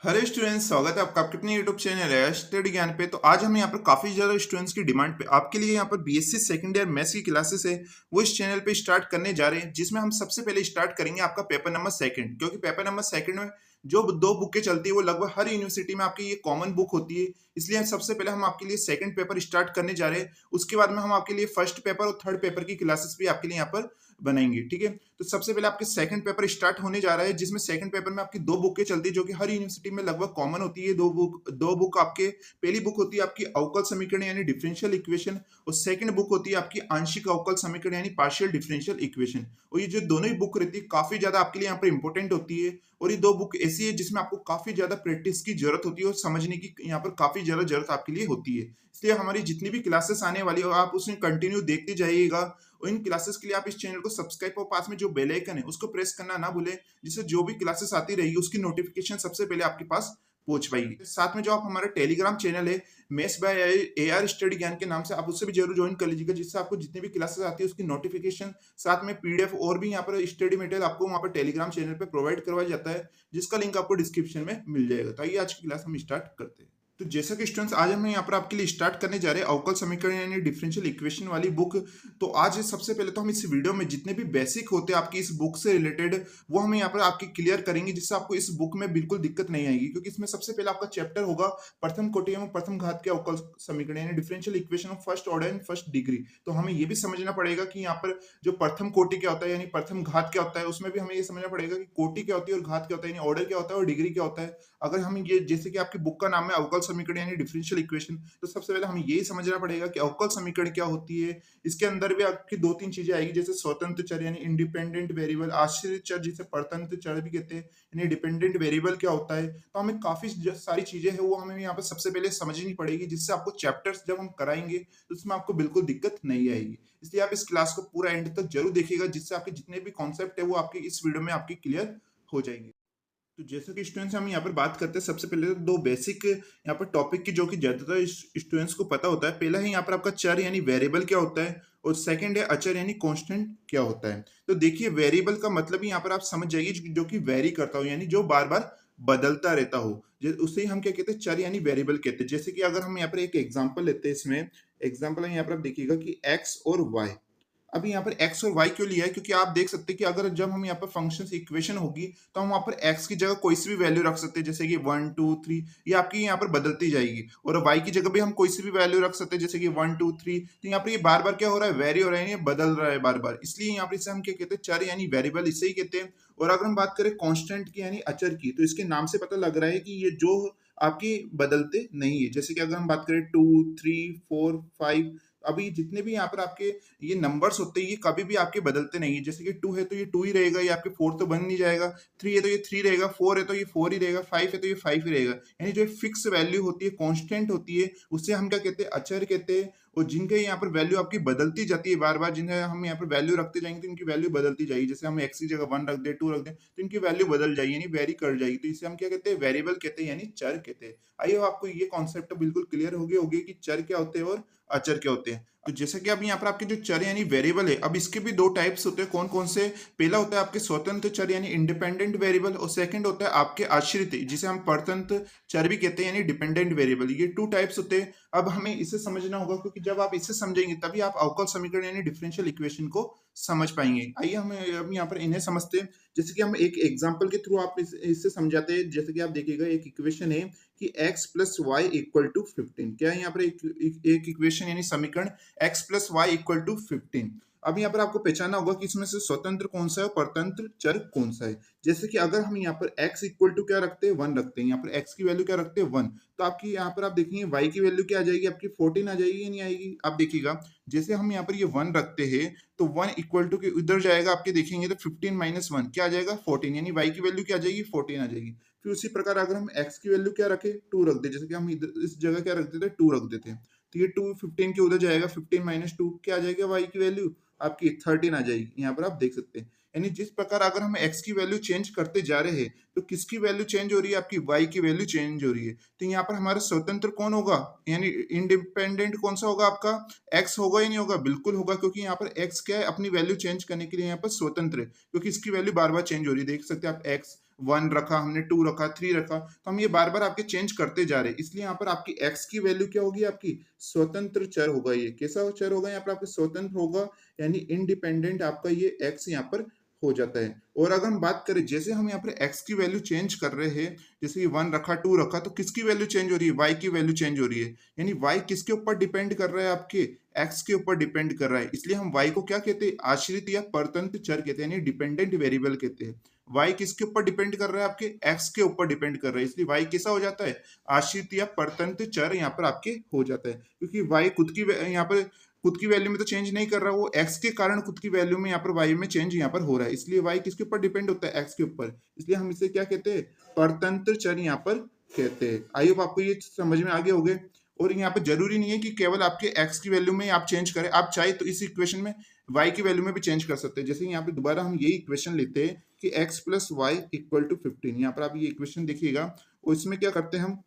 Hello students, स्वागत है आपका आपके अपने यूट्यूब चैनल है स्टडी ज्ञान पे। तो आज हम यहाँ पर काफ़ी ज़्यादा स्टूडेंट्स की डिमांड पे आपके लिए यहाँ पर बीएससी सेकंड ईयर मैथ्स की क्लासेस है वो इस चैनल पे स्टार्ट करने जा रहे हैं, जिसमें हम सबसे पहले स्टार्ट करेंगे आपका पेपर नंबर सेकंड। क्योंकि पेपर नंबर सेकंड में जो दो बुकें चलती है वो लगभग हर यूनिवर्सिटी में आपकी ये कॉमन बुक होती है, इसलिए सबसे पहले हम आपके लिए सेकंड पेपर स्टार्ट करने जा रहे हैं। उसके बाद में हम आपके लिए फर्स्ट पेपर और थर्ड पेपर की क्लासेस भी आपके लिए यहाँ पर बनाएंगे, ठीक है। तो सबसे पहले आपके सेकंड पेपर स्टार्ट होने जा रहा है, जिसमें सेकंड पेपर में आपकी दो बुकें चलती है जो कि हर यूनिवर्सिटी में लगभग कॉमन होती है। दो बुक आपके पहली बुक होती है आपकी अवकल समीकरण यानी डिफरेंशियल इक्वेशन, और सेकंड बुक होती है आपकी आंशिक अवकल समीकरण यानी पार्शियल डिफरेंशियल इक्वेशन। और ये जो दोनों ही बुक रहती है काफी ज्यादा आपके लिए यहाँ पर इंपॉर्टेंट होती है। और ये दो बुक ऐसी है जिसमें आपको काफी ज्यादा प्रैक्टिस की जरूरत होती है और समझने की यहाँ पर काफी ज्यादा जरूरत आपके लिए होती है। इसलिए हमारी जितनी भी क्लासेस आने वाली हो आप उसमें कंटिन्यू देखते जाइएगा। और इन क्लासेस के लिए आप इस चैनल को सब्सक्राइब और पास में जो बेल आइकन है उसको प्रेस करना ना भूलें, जिससे जो भी क्लासेस आती रहेगी उसकी नोटिफिकेशन सबसे पहले आपके पास पहुंच पाएगी। साथ में जो आप हमारा टेलीग्राम चैनल है मेस बाय एआर स्टडी ज्ञान के नाम से, आप उससे भी जरूर ज्वाइन कर लीजिएगा, जिससे आपको जितनी भी क्लासेस आती है उसकी नोटिफिकेशन साथ में पीडीएफ और भी यहाँ पर स्टडी मटेरियल आपको वहाँ पर टेलीग्राम चैनल पर प्रोवाइड करवाया जाता है, जिसका लिंक आपको डिस्क्रिप्शन में मिल जाएगा। तो आइए आज की क्लास हम स्टार्ट करते हैं। तो जैसा कि स्टूडेंट्स आज हम यहाँ पर आपके लिए स्टार्ट करने जा रहे हैं अवकल समीकरण यानी डिफरेंशियल इक्वेशन वाली बुक। तो आज सबसे पहले तो हम इस वीडियो में जितने भी बेसिक होते हैं आपकी इस बुक से रिलेटेड वो हम यहाँ पर आपकी क्लियर करेंगे, जिससे आपको इस बुक में बिल्कुल दिक्कत नहीं आएगी। क्योंकि इसमें सबसे पहले आपका चैप्टर होगा प्रथम कोटि एवं प्रथम घात के अवकल समीकरण यानी differential equation of first order and first degree. तो हमें ये भी समझना पड़ेगा कि यहाँ पर जो प्रथम कोटि क्या होता है यानी प्रथम घात क्या होता है, उसमें भी हमें ये समझना पड़ेगा कि कोटि क्या होती है और घात क्या होता है, यानी ऑर्डर क्या होता है और डिग्री क्या होता है। अगर हम ये जैसे कि आपकी बुक का नाम है अवकल समीकरण यानी डिफरेंशियल इक्वेशन, तो सबसे पहले हमें यही समझना पड़ेगा कि अवकल समीकरण क्या होती है। इसके अंदर भी आपकी दो तीन चीजें आएगी, जैसे स्वतंत्र चर यानी इंडिपेंडेंट वेरिएबल, आश्रित चर जिसे परतंत्र चर भी कहते हैं, यानी डिपेंडेंट वेरिएबल क्या होता है। तो हमें काफी सारी चीजें हैं वो हमें यहाँ पर सबसे पहले समझनी पड़ेगी, जिससे आपको चैप्टर्स जब हम कराएंगे तो उसमें आपको बिल्कुल दिक्कत नहीं आएगी। इसलिए आप इस क्लास को पूरा एंड तक जरूर देखिएगा, जिससे आपके जितने भी कॉन्सेप्ट है वो आपके इस वीडियो में आपकी क्लियर हो जाएंगे। तो जैसा कि स्टूडेंट्स हम यहाँ पर बात करते हैं, सबसे पहले तो दो बेसिक यहाँ पर टॉपिक की जो कि ज्यादातर स्टूडेंट्स को पता होता है। पहला है यहाँ पर आपका चर यानी वेरिएबल क्या होता है, और सेकंड है अचर यानी कांस्टेंट क्या होता है। तो देखिए वेरिएबल का मतलब ही यहाँ पर आप समझ जाइए जो कि वेरी करता हो यानी जो बार बार बदलता रहता हो, उसे ही हम क्या कहते हैं चर यानी वेरिएबल कहते हैं। जैसे कि अगर हम यहाँ पर एक एग्जाम्पल लेते हैं, इसमें एग्जाम्पल है यहाँ पर आप देखिएगा कि एक्स और वाई। अभी यहाँ पर x और y क्यों लिया है, क्योंकि आप देख सकते हैं कि अगर जब हम यहाँ पर फंक्शन इक्वेशन होगी तो हम वहाँ पर x की जगह कोई सी भी वैल्यू रख सकते हैं, जैसे कि 1 2 3, ये आपकी यहाँ पर बदलती जाएगी। और y की जगह भी हम कोई सी भी वैल्यू रख सकते हैं, जैसे कि 1 2 3। तो यहाँ पर ये बार बार क्या हो रहा है, वेरी हो रहा है, ये बदल रहा है बार बार, इसलिए यहाँ पर इसे हम क्या कहते हैं चर यानी वेरिएबल, इसे ही कहते हैं। और अगर हम बात करें कॉन्स्टेंट की यानी अचर की, तो इसके नाम से पता लग रहा है कि ये जो आपकी बदलते नहीं है। जैसे कि अगर हम बात करें 2 3 4 5, अभी जितने भी यहाँ पर आपके ये नंबर्स होते हैं ये कभी भी आपके बदलते नहीं है। जैसे कि 2 है तो ये 2 ही रहेगा, ये आपके 4 तो बन नहीं जाएगा। 3 है तो ये 3 रहेगा, 4 है तो ये 4 ही रहेगा, 5 है तो ये 5 ही रहेगा। यानी जो फिक्स वैल्यू होती है, कांस्टेंट होती है, उसे हम क्या कहते हैं, अचर कहते हैं। और जिनके यहाँ पर वैल्यू आपकी बदलती जाती है बार बार, जिन्हें हम यहाँ पर वैल्यू रखते जाएंगे तो इनकी वैल्यू बदलती जाएगी। जैसे हम एक्स की जगह 1 रख दें, 2 रख दें, तो इनकी वैल्यू बदल जाएगी यानी वेरी कर जाएगी। तो इसे हम क्या कहते हैं, वेरिएबल कहते हैं यानी चर कहते हैं। आइए आपको ये कॉन्सेप्ट बिल्कुल क्लियर हो गया होगी कि चर क्या होते हैं और अचर क्या होते हैं। तो जैसा कि अब यहाँ पर आपके जो चर यानी वेरिएबल है, अब इसके भी दो टाइप्स होते हैं। कौन कौन से, पहला होता है आपके स्वतंत्र चर यानी इंडिपेंडेंट वेरिएबल, और सेकंड होता है आपके आश्रित जिसे हम परतंत्र चर भी कहते हैं यानी डिपेंडेंट वेरिएबल। ये टू टाइप्स होते हैं। अब हमें इसे समझना होगा, क्योंकि जब आप इसे समझेंगे तभी आप अवकल समीकरण यानी डिफरेंशियल इक्वेशन को समझ पाएंगे। आइए हम अब यहाँ पर इन्हें समझते हैं। जैसे कि हम एक एग्जाम्पल के थ्रू आप इससे समझाते हैं। जैसे कि आप देखिएगा एक इक्वेशन है कि x plus Y equal to 15। क्या है यहाँ पर एक इक्वेशन यानी समीकरण x plus Y equal to 15। अब यहाँ पर आपको पहचाना होगा कि इसमें से स्वतंत्र कौन सा है और परतंत्र चर कौन सा है। जैसे कि अगर हम यहाँ पर x इक्वल टू क्या रखते हैं, 1 रखते हैं, यहाँ पर x की वैल्यू क्या रखते हैं, 1, तो आपकी यहाँ पर आप देखेंगे y की वैल्यू क्या आ जाएगी, आपकी 14 आ जाएगी या नहीं आएगी। आप देखिएगा जैसे हम यहाँ पर ये 1 रखते हैं तो 1 इक्वल टू के उधर जाएगा, आपके देखेंगे तो 15 माइनस 1 क्या आ जाएगा, 14, यानी y की वैल्यू क्या आ जाएगी, 14 आ जाएगी। फिर उसी प्रकार अगर हम x की वैल्यू क्या रखें, 2 रख दे, जैसे कि हम इधर इस जगह क्या रख देते हैं, 2 रख देते हैं, तो ये 2 15 के उधर जाएगा, 15 माइनस 2 क्या आ जाएगा, y की वैल्यू आपकी 13 आ जाएगी। यहाँ पर आप देख सकते हैं। यानी जिस प्रकार अगर हम x की वैल्यू चेंज करते जा रहे हैं तो किसकी वैल्यू चेंज हो रही है, आपकी y की वैल्यू चेंज हो रही है। तो यहाँ पर हमारा स्वतंत्र कौन होगा, यानी इंडिपेंडेंट कौन सा होगा, आपका x होगा या नहीं होगा, बिल्कुल होगा, क्योंकि यहाँ पर x क्या है, अपनी वैल्यू चेंज करने के लिए यहाँ पर स्वतंत्र है, क्योंकि इसकी वैल्यू बार बार चेंज हो रही है। देख सकते हैं आप x 1 रखा, हमने 2 रखा, 3 रखा, तो हम ये बार-बार आपके चेंज करते जा रहे हैं। इसलिए यहाँ पर आपकी x की वैल्यू क्या होगी आपकी? स्वतंत्र चर होगा ये। कैसा चर होगा यहाँ पर आपका? स्वतंत्र होगा, यानी इंडिपेंडेंट आपका ये x यहाँ पर हो जाता है। और अगर हम बात करें, जैसे हम यहाँ पर x की वैल्यू चेंज कर रहे हैं, जैसे कि 1 रखा, 2 रखा, तो किसकी वैल्यू चेंज हो रही है? y की वैल्यू चेंज हो रही है। यानी y किसके ऊपर डिपेंड कर रहा है? आपके x के ऊपर डिपेंड कर रहा है। इसलिए हम y को क्या कहते हैं? आश्रित या परतंत्र चर कहते हैं, यानी डिपेंडेंट वेरिएबल कहते हैं। y किसके ऊपर डिपेंड कर रहा है? आपके x के ऊपर डिपेंड कर रहा है। इसलिए y कैसा हो जाता है? आश्रित या परतंत्र चर यहाँ पर आपके हो जाता है, क्योंकि y यहाँ पर खुद की वैल्यू में तो चेंज नहीं कर रहा, वो x के कारण खुद की वैल्यू में यहाँ पर y में चेंज यहाँ पर हो रहा है। इसलिए y किसके ऊपर डिपेंड होता है? x के ऊपर। इसलिए हम इसे क्या कहते हैं? परतंत्र चर यहाँ पर कहते हैं। आई होप आपको ये समझ में आगे हो गए। और यहाँ पे जरूरी नहीं है कि केवल आपके x की वैल्यू में आप चेंज करें, आप चाहे तो इस इक्वेशन में y की वैल्यू में भी चेंज कर सकते हैं। जैसे यहाँ पे दोबारा हम यही इक्वेशन लेते हैं कि x plus Y equal to 15। यहाँ पर आप ये इक्वेशन देखिएगा, और इसमें क्या करते हैं हम,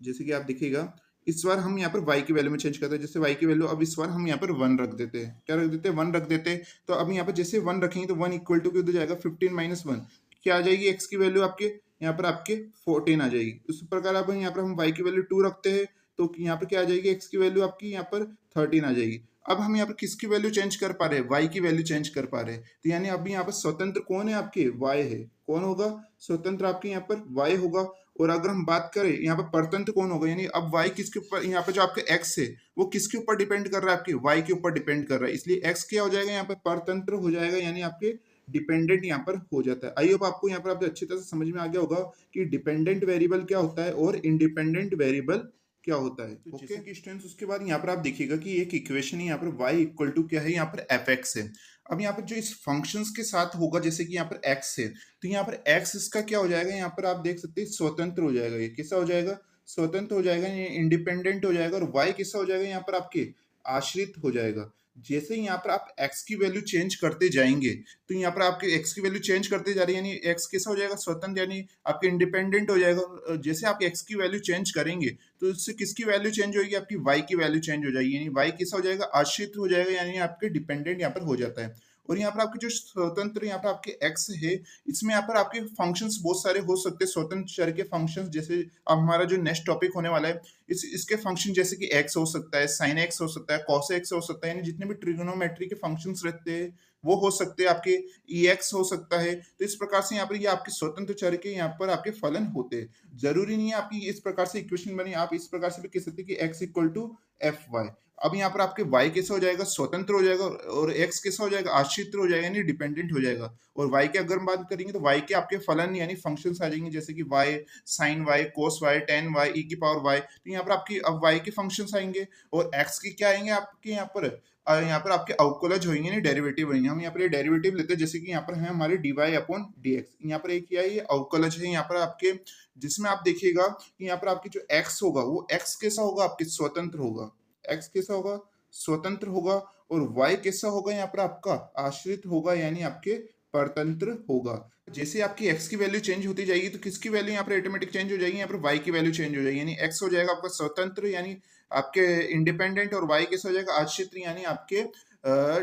जैसे कि आप देखिएगा, इस बार हम यहाँ पर y की वैल्यू में चेंज करते हैं। जैसे y की वैल्यू अब इस बार हम यहाँ पर 1 रख देते हैं। क्या रख देते हैं? 1 रख देते हैं। तो अब यहाँ पर जैसे 1 रखेंगे तो 1 इक्वल टू कितना जाएगा? 15 माइनस 1। क्या आ जाएगी x की वैल्यू? आपके यहाँ पर आपके 14 आ जाएगी। उस प्रकार अब यहाँ पर हम y की वैल्यू 2 रखते हैं, तो यहाँ पर क्या आ जाएगी? x की वैल्यू आपकी यहाँ पर 13 आ जाएगी। अब हम यहाँ पर किसकी वैल्यू चेंज कर पा रहे हैं? y की वैल्यू चेंज कर पा रहे हैं। तो यानी अभी यहाँ पर स्वतंत्र कौन है? आपके y है। कौन होगा स्वतंत्र? आपके यहाँ पर y होगा। और अगर हम बात करें यहाँ पर परतंत्र कौन होगा, यानी अब y किसके ऊपर, यहाँ पर जो आपके x है वो किसके ऊपर डिपेंड कर रहा है? आपके y के ऊपर डिपेंड कर रहा है। इसलिए x क्या हो जाएगा? यहाँ पर परतंत्र हो जाएगा, यानी आपके डिपेंडेंट यहाँ पर हो जाता है। आई होप आपको यहाँ पर आप अच्छी तरह से समझ में आ गया होगा कि डिपेंडेंट वेरिएबल क्या होता है और इंडिपेंडेंट वेरिएबल क्या होता है। तो जैसे कि स्टूडेंट्स, उसके बाद यहाँ पर आप देखिएगा कि एक इक्वेशन है यहाँ पर y इक्वल टू क्या है? यहाँ पर fx है। अब यहाँ पर जो इस फंक्शंस के साथ होगा, जैसे कि यहाँ पर x है, तो यहाँ पर x इसका क्या हो जाएगा? यहाँ पर आप देख सकते हैं स्वतंत्र हो जाएगा। ये कैसा हो जाएगा? स्वतंत्र हो जाएगा, ये इंडिपेंडेंट हो जाएगा। और y कैसा हो जाएगा? यहाँ पर आपके आश्रित हो जाएगा। जैसे यहाँ पर आप x की वैल्यू चेंज करते जाएंगे, तो यहाँ पर आपके x की वैल्यू चेंज करते जा रही है, यानी x कैसा हो जाएगा? स्वतंत्र, यानी आपके इंडिपेंडेंट हो जाएगा। जैसे आप x की वैल्यू चेंज करेंगे तो इससे किसकी वैल्यू चेंज होगी? आपकी y की वैल्यू चेंज हो जाएगी, यानी y कैसा हो जाएगा? आश्रित हो जाएगा, यानी आपके डिपेंडेंट यहाँ पर हो जाता है। और यहाँ पर आपके जो स्वतंत्र यहाँ पर आपके x है, इसमें यहाँ पर आपके फंक्शंस बहुत सारे हो सकते हैं, स्वतंत्र चर के फंक्शंस। जैसे अब हमारा जो नेक्स्ट टॉपिक होने वाला है, इसके फंक्शन जैसे कि x हो सकता है, sin x हो सकता है, cos x हो सकता है, यानी जितने भी ट्रिग्नोमेट्री के फंक्शंस रहते हैं वो हो सकते हैं, आपके ex हो सकता है। तो इस प्रकार से यहाँ पर ये आपके स्वतंत्र चर के यहाँ पर आपके फलन होते हैं। जरूरी नहीं है आपकी इस प्रकार से इक्वेशन बनी, आप इस प्रकार से भी कह सकते हैं कि x equal to F Y. अब यहाँ पर आपके y कैसा हो जाएगा? स्वतंत्र हो जाएगा, और x कैसा हो जाएगा? आश्रित हो जाएगा, यानी डिपेंडेंट हो जाएगा। और y के अगर हम बात करेंगे तो y के आपके फलन यानी फंक्शंस आ जाएंगे, जैसे कि y sin y, cos y, tan y, e की पावर y। तो यहाँ पर आपकी अब y के फंक्शंस आएंगे, और x के क्या आएंगे आपके यहाँ पर आपके अवकलज होंगे, नहीं डेरिवेटिव होंगे। हम यहाँ पर डेरिवेटिव लेते हैं, जैसे कि यहाँ पर है हमारे dy अपॉन dx। यहाँ पर एक क्या है? ये अवकलज है यहाँ पर आपके, जिसमें आप देखिएगा कि यहाँ पर आपकी जो x होगा वो x कैसा होगा? आपके स्वतंत्र होगा। x कैसा होगा? स्वतंत्र होगा। और y कैसा होगा? यहाँ पर आपका आश्रित होगा, यानी आपके परतंत्र होगा। जैसे आपकी x की वैल्यू चेंज होती जाएगी तो किसकी वैल्यू यहाँ पर ऑटोमेटिक चेंज हो जाएगी? यहाँ पर y की वैल्यू चेंज हो जाएगी, यानी x हो जाएगा आपका स्वतंत्र यानी आपके इंडिपेंडेंट, और y कैसा हो जाएगा? आश्रित यानी आपके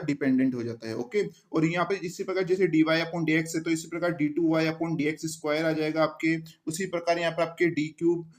डिपेंडेंट हो जाता है। ओके। और यहाँ पे इसी प्रकार जैसे dy अपॉन dx है, तो इसी प्रकार d2y अपॉन dx स्क्वायर आ जाएगा आपके। उसी प्रकार यहाँ पर आपके d क्यूब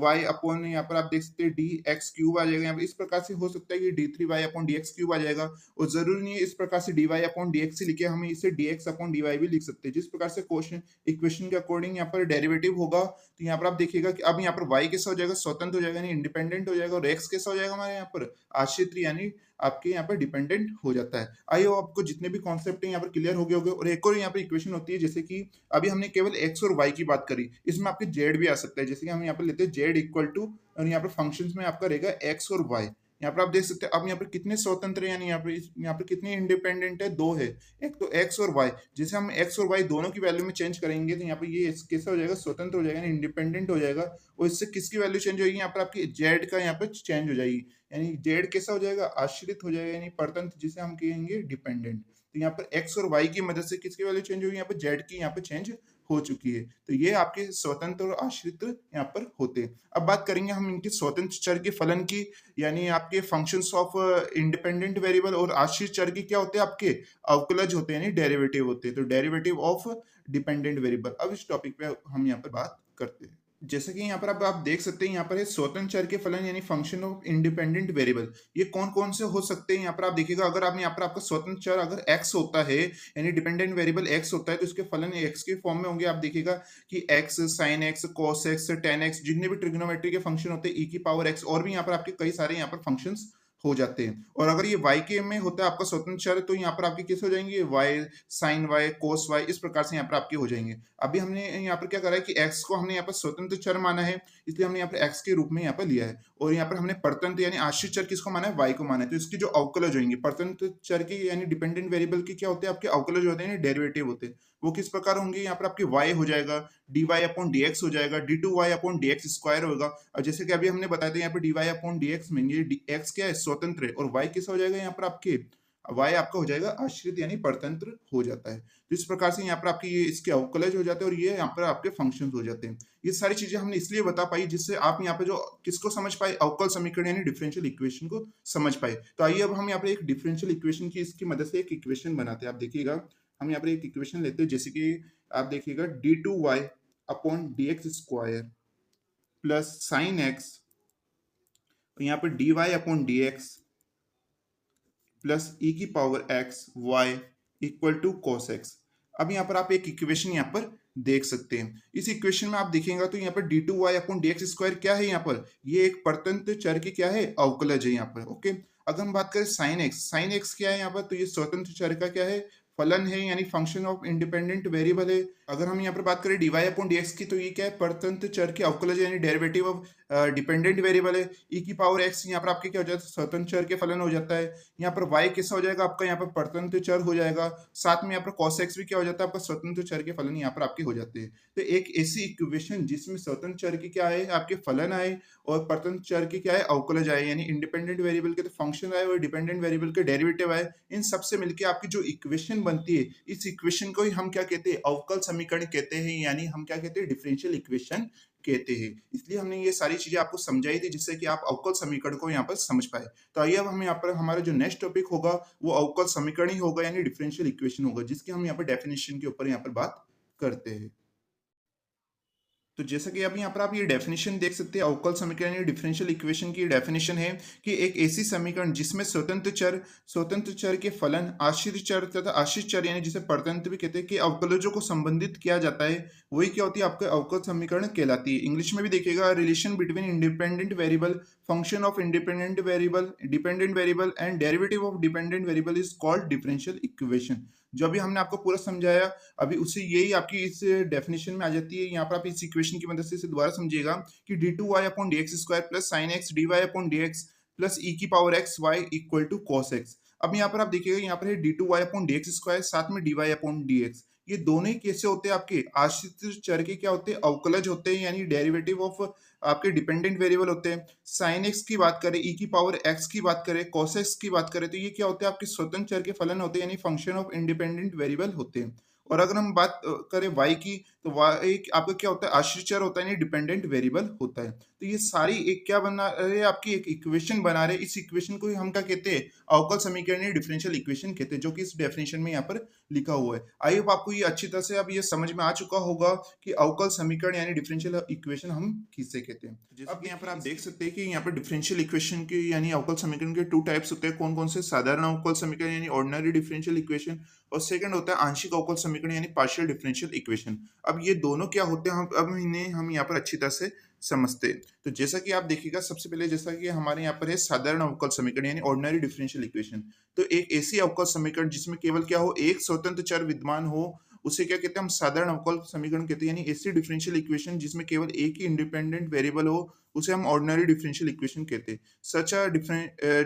y अपॉन यहाँ पर आप देख सकते हैं डी एक्स क्यूब आ जाएगा। यहाँ पर इस प्रकार से हो सकता है कि D three Y upon D X cube आ जाएगा। और जरूरी नहीं है इस प्रकार से D Y upon D X लिखे, हमें इसे D X upon D Y भी लिख सकते हैं। जिस प्रकार से क्वेश्चन इक्वेशन के अकॉर्डिंग यहाँ पर डेरिवेटिव होगा, तो यहाँ पर आप देखिएगा कि अब यहाँ पर y कैसा हो जाएगा? स्वतंत्र हो जाएगा, यानी इंडिपेंडेंट हो जाएगा। और x कैसा हो जाएगा? हमारे यहाँ पर आश्रित यानी आपके यहाँ पर डिपेंडेंट हो जाता है। आई होप आपको जितने भी कॉन्सेप्ट है यहाँ पर क्लियर हो गए होंगे। और एक और यहाँ पर इक्वेशन होती है, जैसे कि अभी हमने केवल x और y की बात करी, इसमें आपके z भी आ सकता है। जैसे कि हम यहाँ पर लेते हैं z इक्वल टू, और यहाँ पर फंक्शंस में आपका रहेगा x और y। यहाँ पर आप देख सकते हैं अब यहाँ पर कितने स्वतंत्र है, यानी यहाँ पर कितने इंडिपेंडेंट है? दो है, एक तो x और y। जैसे हम x और y दोनों की वैल्यू में चेंज करेंगे तो यहाँ पर ये कैसा हो जाएगा? स्वतंत्र हो जाएगा, इंडिपेंडेंट हो जाएगा। और इससे किसकी वैल्यू चेंज होगी? यहाँ पर आपकी z का यहाँ पर चेंज हो जाएगी, यानी z कैसा हो जाएगा? आश्रित हो जाएगा, यानी परतंत्र, जिसे हम कहेंगे डिपेंडेंट। तो यहाँ पर x और y की मदद से किसकी वैल्यू चेंज होगी? यहाँ पर z की यहाँ पर चेंज हो चुकी है। तो ये आपके स्वतंत्र और आश्रित यहाँ पर होते हैं। अब बात करेंगे हम इनके स्वतंत्र चर के फलन की, यानी आपके फंक्शंस ऑफ इंडिपेंडेंट वेरिएबल, और आश्रित चर के क्या होते हैं आपके अवकलज होते हैं, यानी डेरिवेटिव होते हैं। तो डेरिवेटिव ऑफ डिपेंडेंट वेरिएबल, अब इस टॉपिक पे हम यहाँ पर बात करते हैं। जैसे कि यहाँ पर अब आप देख सकते हैं, यहाँ पर है स्वतंत्र चर के फलन यानी फंक्शन ऑफ इंडिपेंडेंट वेरिएबल। ये कौन कौन से हो सकते हैं यहाँ पर आप देखिएगा, अगर आप यहाँ पर आपका स्वतंत्र चर अगर x होता है, यानी डिपेंडेंट वेरिएबल x होता है, तो इसके फलन x के फॉर्म में होंगे। आप देखिएगा कि x sin x cos x tan x, जितने भी ट्रिग्नोमेट्री के फंक्शन होते हैं e की पावर x, और भी यहाँ पर आपके कई सारे यहाँ पर फंक्शंस हो जाते हैं। और अगर ये y के में होता है आपका स्वतंत्र चर, तो यहाँ पर आपके किस हो जाएंगे, y sin y cos y, इस प्रकार से यहाँ पर आपके हो जाएंगे। अभी हमने यहाँ पर क्या करा है कि x को हमने यहाँ पर स्वतंत्र चर माना है, इसलिए हमने यहाँ पर x के रूप में यहाँ पर लिया है। और यहाँ पर हमने परतंत्र यानी आश्रित चर किसको माना है, y को माना है। तो इसकी जो अवकलज होंगे परतंत्र चर के यानी डिपेंडेंट वेरिएबल के क्या होते हैं आपके अवकलज होते हैं, डेरिवेटिव होते हैं। वो किस प्रकार होंगे, यहाँ पर आपके y हो जाएगा, dy अपॉन dx हो जाएगा, d2y अपॉन dx स्क्वायर होगा। और जैसे कि अभी हमने बताया था यहाँ पर dy अपॉन dx में ये x क्या है, स्वतंत्र है, और y किस हो जाएगा, यहाँ पर आपके y आपका हो जाएगा आश्रित यानी परतंत्र हो जाता है। तो इस प्रकार से यहाँ पर आपके ये इसके अवकलज हो जाते हैं, और ये यहाँ पर आपके फंक्शंस हो जाते हैं। ये सारी चीजें हमने इसलिए बता पाई जिससे आप यहाँ पे जो किसको समझ पाए, अवकल समीकरण यानी डिफरेंशियल इक्वेशन को समझ पाए। तो आइए अब हम यहाँ पर एक डिफरेंशियल इक्वेशन की इसकी मदद से एक इक्वेशन बनाते हैं। आप देखिएगा हम यहाँ पर एक इक्वेशन लेते हैं, जैसे कि आप देखिएगा d2y upon dx square plus sine X, यहाँ पर dy अपॉन dx प्लस ई की power X Y equal to cos X. अब यहाँ पर आप एक इक्वेशन यहाँ पर देख सकते हैं। इस इक्वेशन में आप देखेंगे तो यहाँ पर D two Y upon D x square क्या है, यहाँ पर ये एक परतंत्र चर की क्या है, अवकलज है यहाँ पर। ओके, अगर हम बात करें साइन एक्स क्या है यहाँ पर, तो ये स्वतंत्र चर का क्या है, फलन है, यानी फंक्शन ऑफ इंडिपेंडेंट वेरिएबल है। अगर हम यहाँ पर बात करें डीवाई अपॉन डी एक्स की, तो ये क्या है, परतंत्र चर की अवकलज यानी डेरिवेटिव ऑफ डिपेंडेंट वेरिएबल है। ई की पावर एक्स यहाँ पर आपके क्या हो जाता है, स्वतंत्र चर के फलन हो जाता है। यहाँ पर y कैसा हो जाएगा आपका, यहाँ पर परतंत्र चर हो जाएगा। साथ में यहाँ पर cos x भी क्या हो जाता है आपका, स्वतंत्र चर के फलन यहाँ पर आपके हो जाते हैं। तो एक ऐसी इक्वेशन जिसमें स्वतंत्र चर की क्या है आपके फलन आए, और परतंत्र चर की क्या है अवकलज आए, यानी इंडिपेंडेंट वेरिएबल के तो फंक्शन आए और डिपेंडेंट वेरिएबल के डेरिवेटिव आए, इन सबसे मिलकर आपकी जो इक्वेशन बनती है, इस इक्वेशन को ही हम क्या कहते हैं, अवकल समीकरण कहते हैं, यानी हम क्या कहते हैं, डिफरेंशियल इक्वेशन कहते हैं। इसलिए हमने ये सारी चीजें आपको समझाई थी जिससे कि आप अवकल समीकरण को यहाँ पर समझ पाए। तो आइए अब हम यहाँ पर हमारा जो नेक्स्ट टॉपिक होगा वो अवकल समीकरण ही होगा, यानी डिफरेंशियल इक्वेशन होगा, जिसकी हम यहाँ पर डेफिनेशन के ऊपर यहाँ पर बात करते हैं। तो जैसा कि अब यहाँ पर आप ये डेफिनेशन देख सकते हैं, अवकल समीकरण या डिफरेंशियल इक्वेशन की डेफिनेशन है कि एक ऐसी समीकरण जिसमें स्वतंत्र चर के फलन आश्रित चर तथा आश्रित चर यानी जिसे परतंत्र भी कहते हैं कि अवकलजों को संबंधित किया जाता है, वही क्या होती है आपका अवकल समीकरण कहलाती है। इंग्लिश में भी देखिएगा, relation between independent variable, function of independent variable, dependent variable and derivative of dependent variable is called differential equation. जो अभी हमने आपको पूरा समझाया, अभी उससे यही आपकी इस डेफिनेशन में आ जाती है। यहाँ पर आप इस इक्वेशन की मदद से इसे दोबारा समझिएगा कि D two Y upon D x square plus sine X D Y upon D x plus ई की power X Y equal to cos X. अब यहाँ पर आप देखिएगा, यहाँ पर है D two Y upon D x square, साथ में D Y upon D x. ये दोनों ही कैसे होते हैं आपके आश्रित चर के क्या होते हैं, अवकलज होते हैं, यानी डेरिवेटिव ऑफ आपके डिपेंडेंट वेरिएबल होते हैं। साइन एक्स की बात करें, ई की पावर एक्स की बात करें, कॉस एक्स की बात करें, तो ये क्या होते हैं आपके स्वतंत्र चर के फलन होते हैं, यानी फंक्शन ऑफ इंडिपेंडेंट वेरिएबल होते हैं। और अगर हम बात करें y की, तो y आपका क्या होता है, आश्रित चर होता है, यानी डिपेंडेंट वेरिएबल होता है। तो ये सारी एक क्या बना रहे, आपकी एक इक्वेशन बना रहे। इस इक्वेशन को ही हम क्या कहते हैं, अवकल समीकरण या डिफरेंशियल इक्वेशन कहते हैं, जो कि इस डेफिनेशन में यहाँ पर लिखा हुआ है। आई होप आपको ये अच्छी तरह से अब ये समझ में आ चुका होगा कि अवकल समीकरण यानी डिफरेंशियल इक्वेशन हम किससे कहते हैं। अब यहाँ पर आप देख सकते हैं कि यहाँ पर डिफरेंशियल इक्वेशन के यानी अवकल समीकरण के टू टाइप्स होते हैं। कौन कौन से, साधारण अवकल समीकरण यानी ऑर्डिनरी डिफरेंशियल इक्वेशन, और सेकंड होता है आंशिक अवकल समीकरण यानी पार्शियल डिफरेंशियल इक्वेशन। अब ये दोनों क्या होते हैं, अब इन्हें हम यहाँ पर अच्छी तरह से समझते हैं। तो जैसा कि आप देखिएगा, सबसे पहले जैसा कि हमारे यहाँ पर है साधारण अवकल समीकरण यानी ऑर्डिनरी डिफरेंशियल इक्वेशन। तो एक ऐसी अवकल समीकरण जिसमें केवल क्या हो, एक स्वतंत्र चर विद्यमान हो, उसे क्या कहते हैं, हम साधारण अवकल समीकरण कहते हैं। यानी ऐसी डिफरेंशियल इक्वेशन जिसमें केवल एक ही इंडिपेंडेंट वेरिएबल हो, उसे हम ऑर्डिनरी डिफरेंशियल इक्वेशन कहते हैं। Such a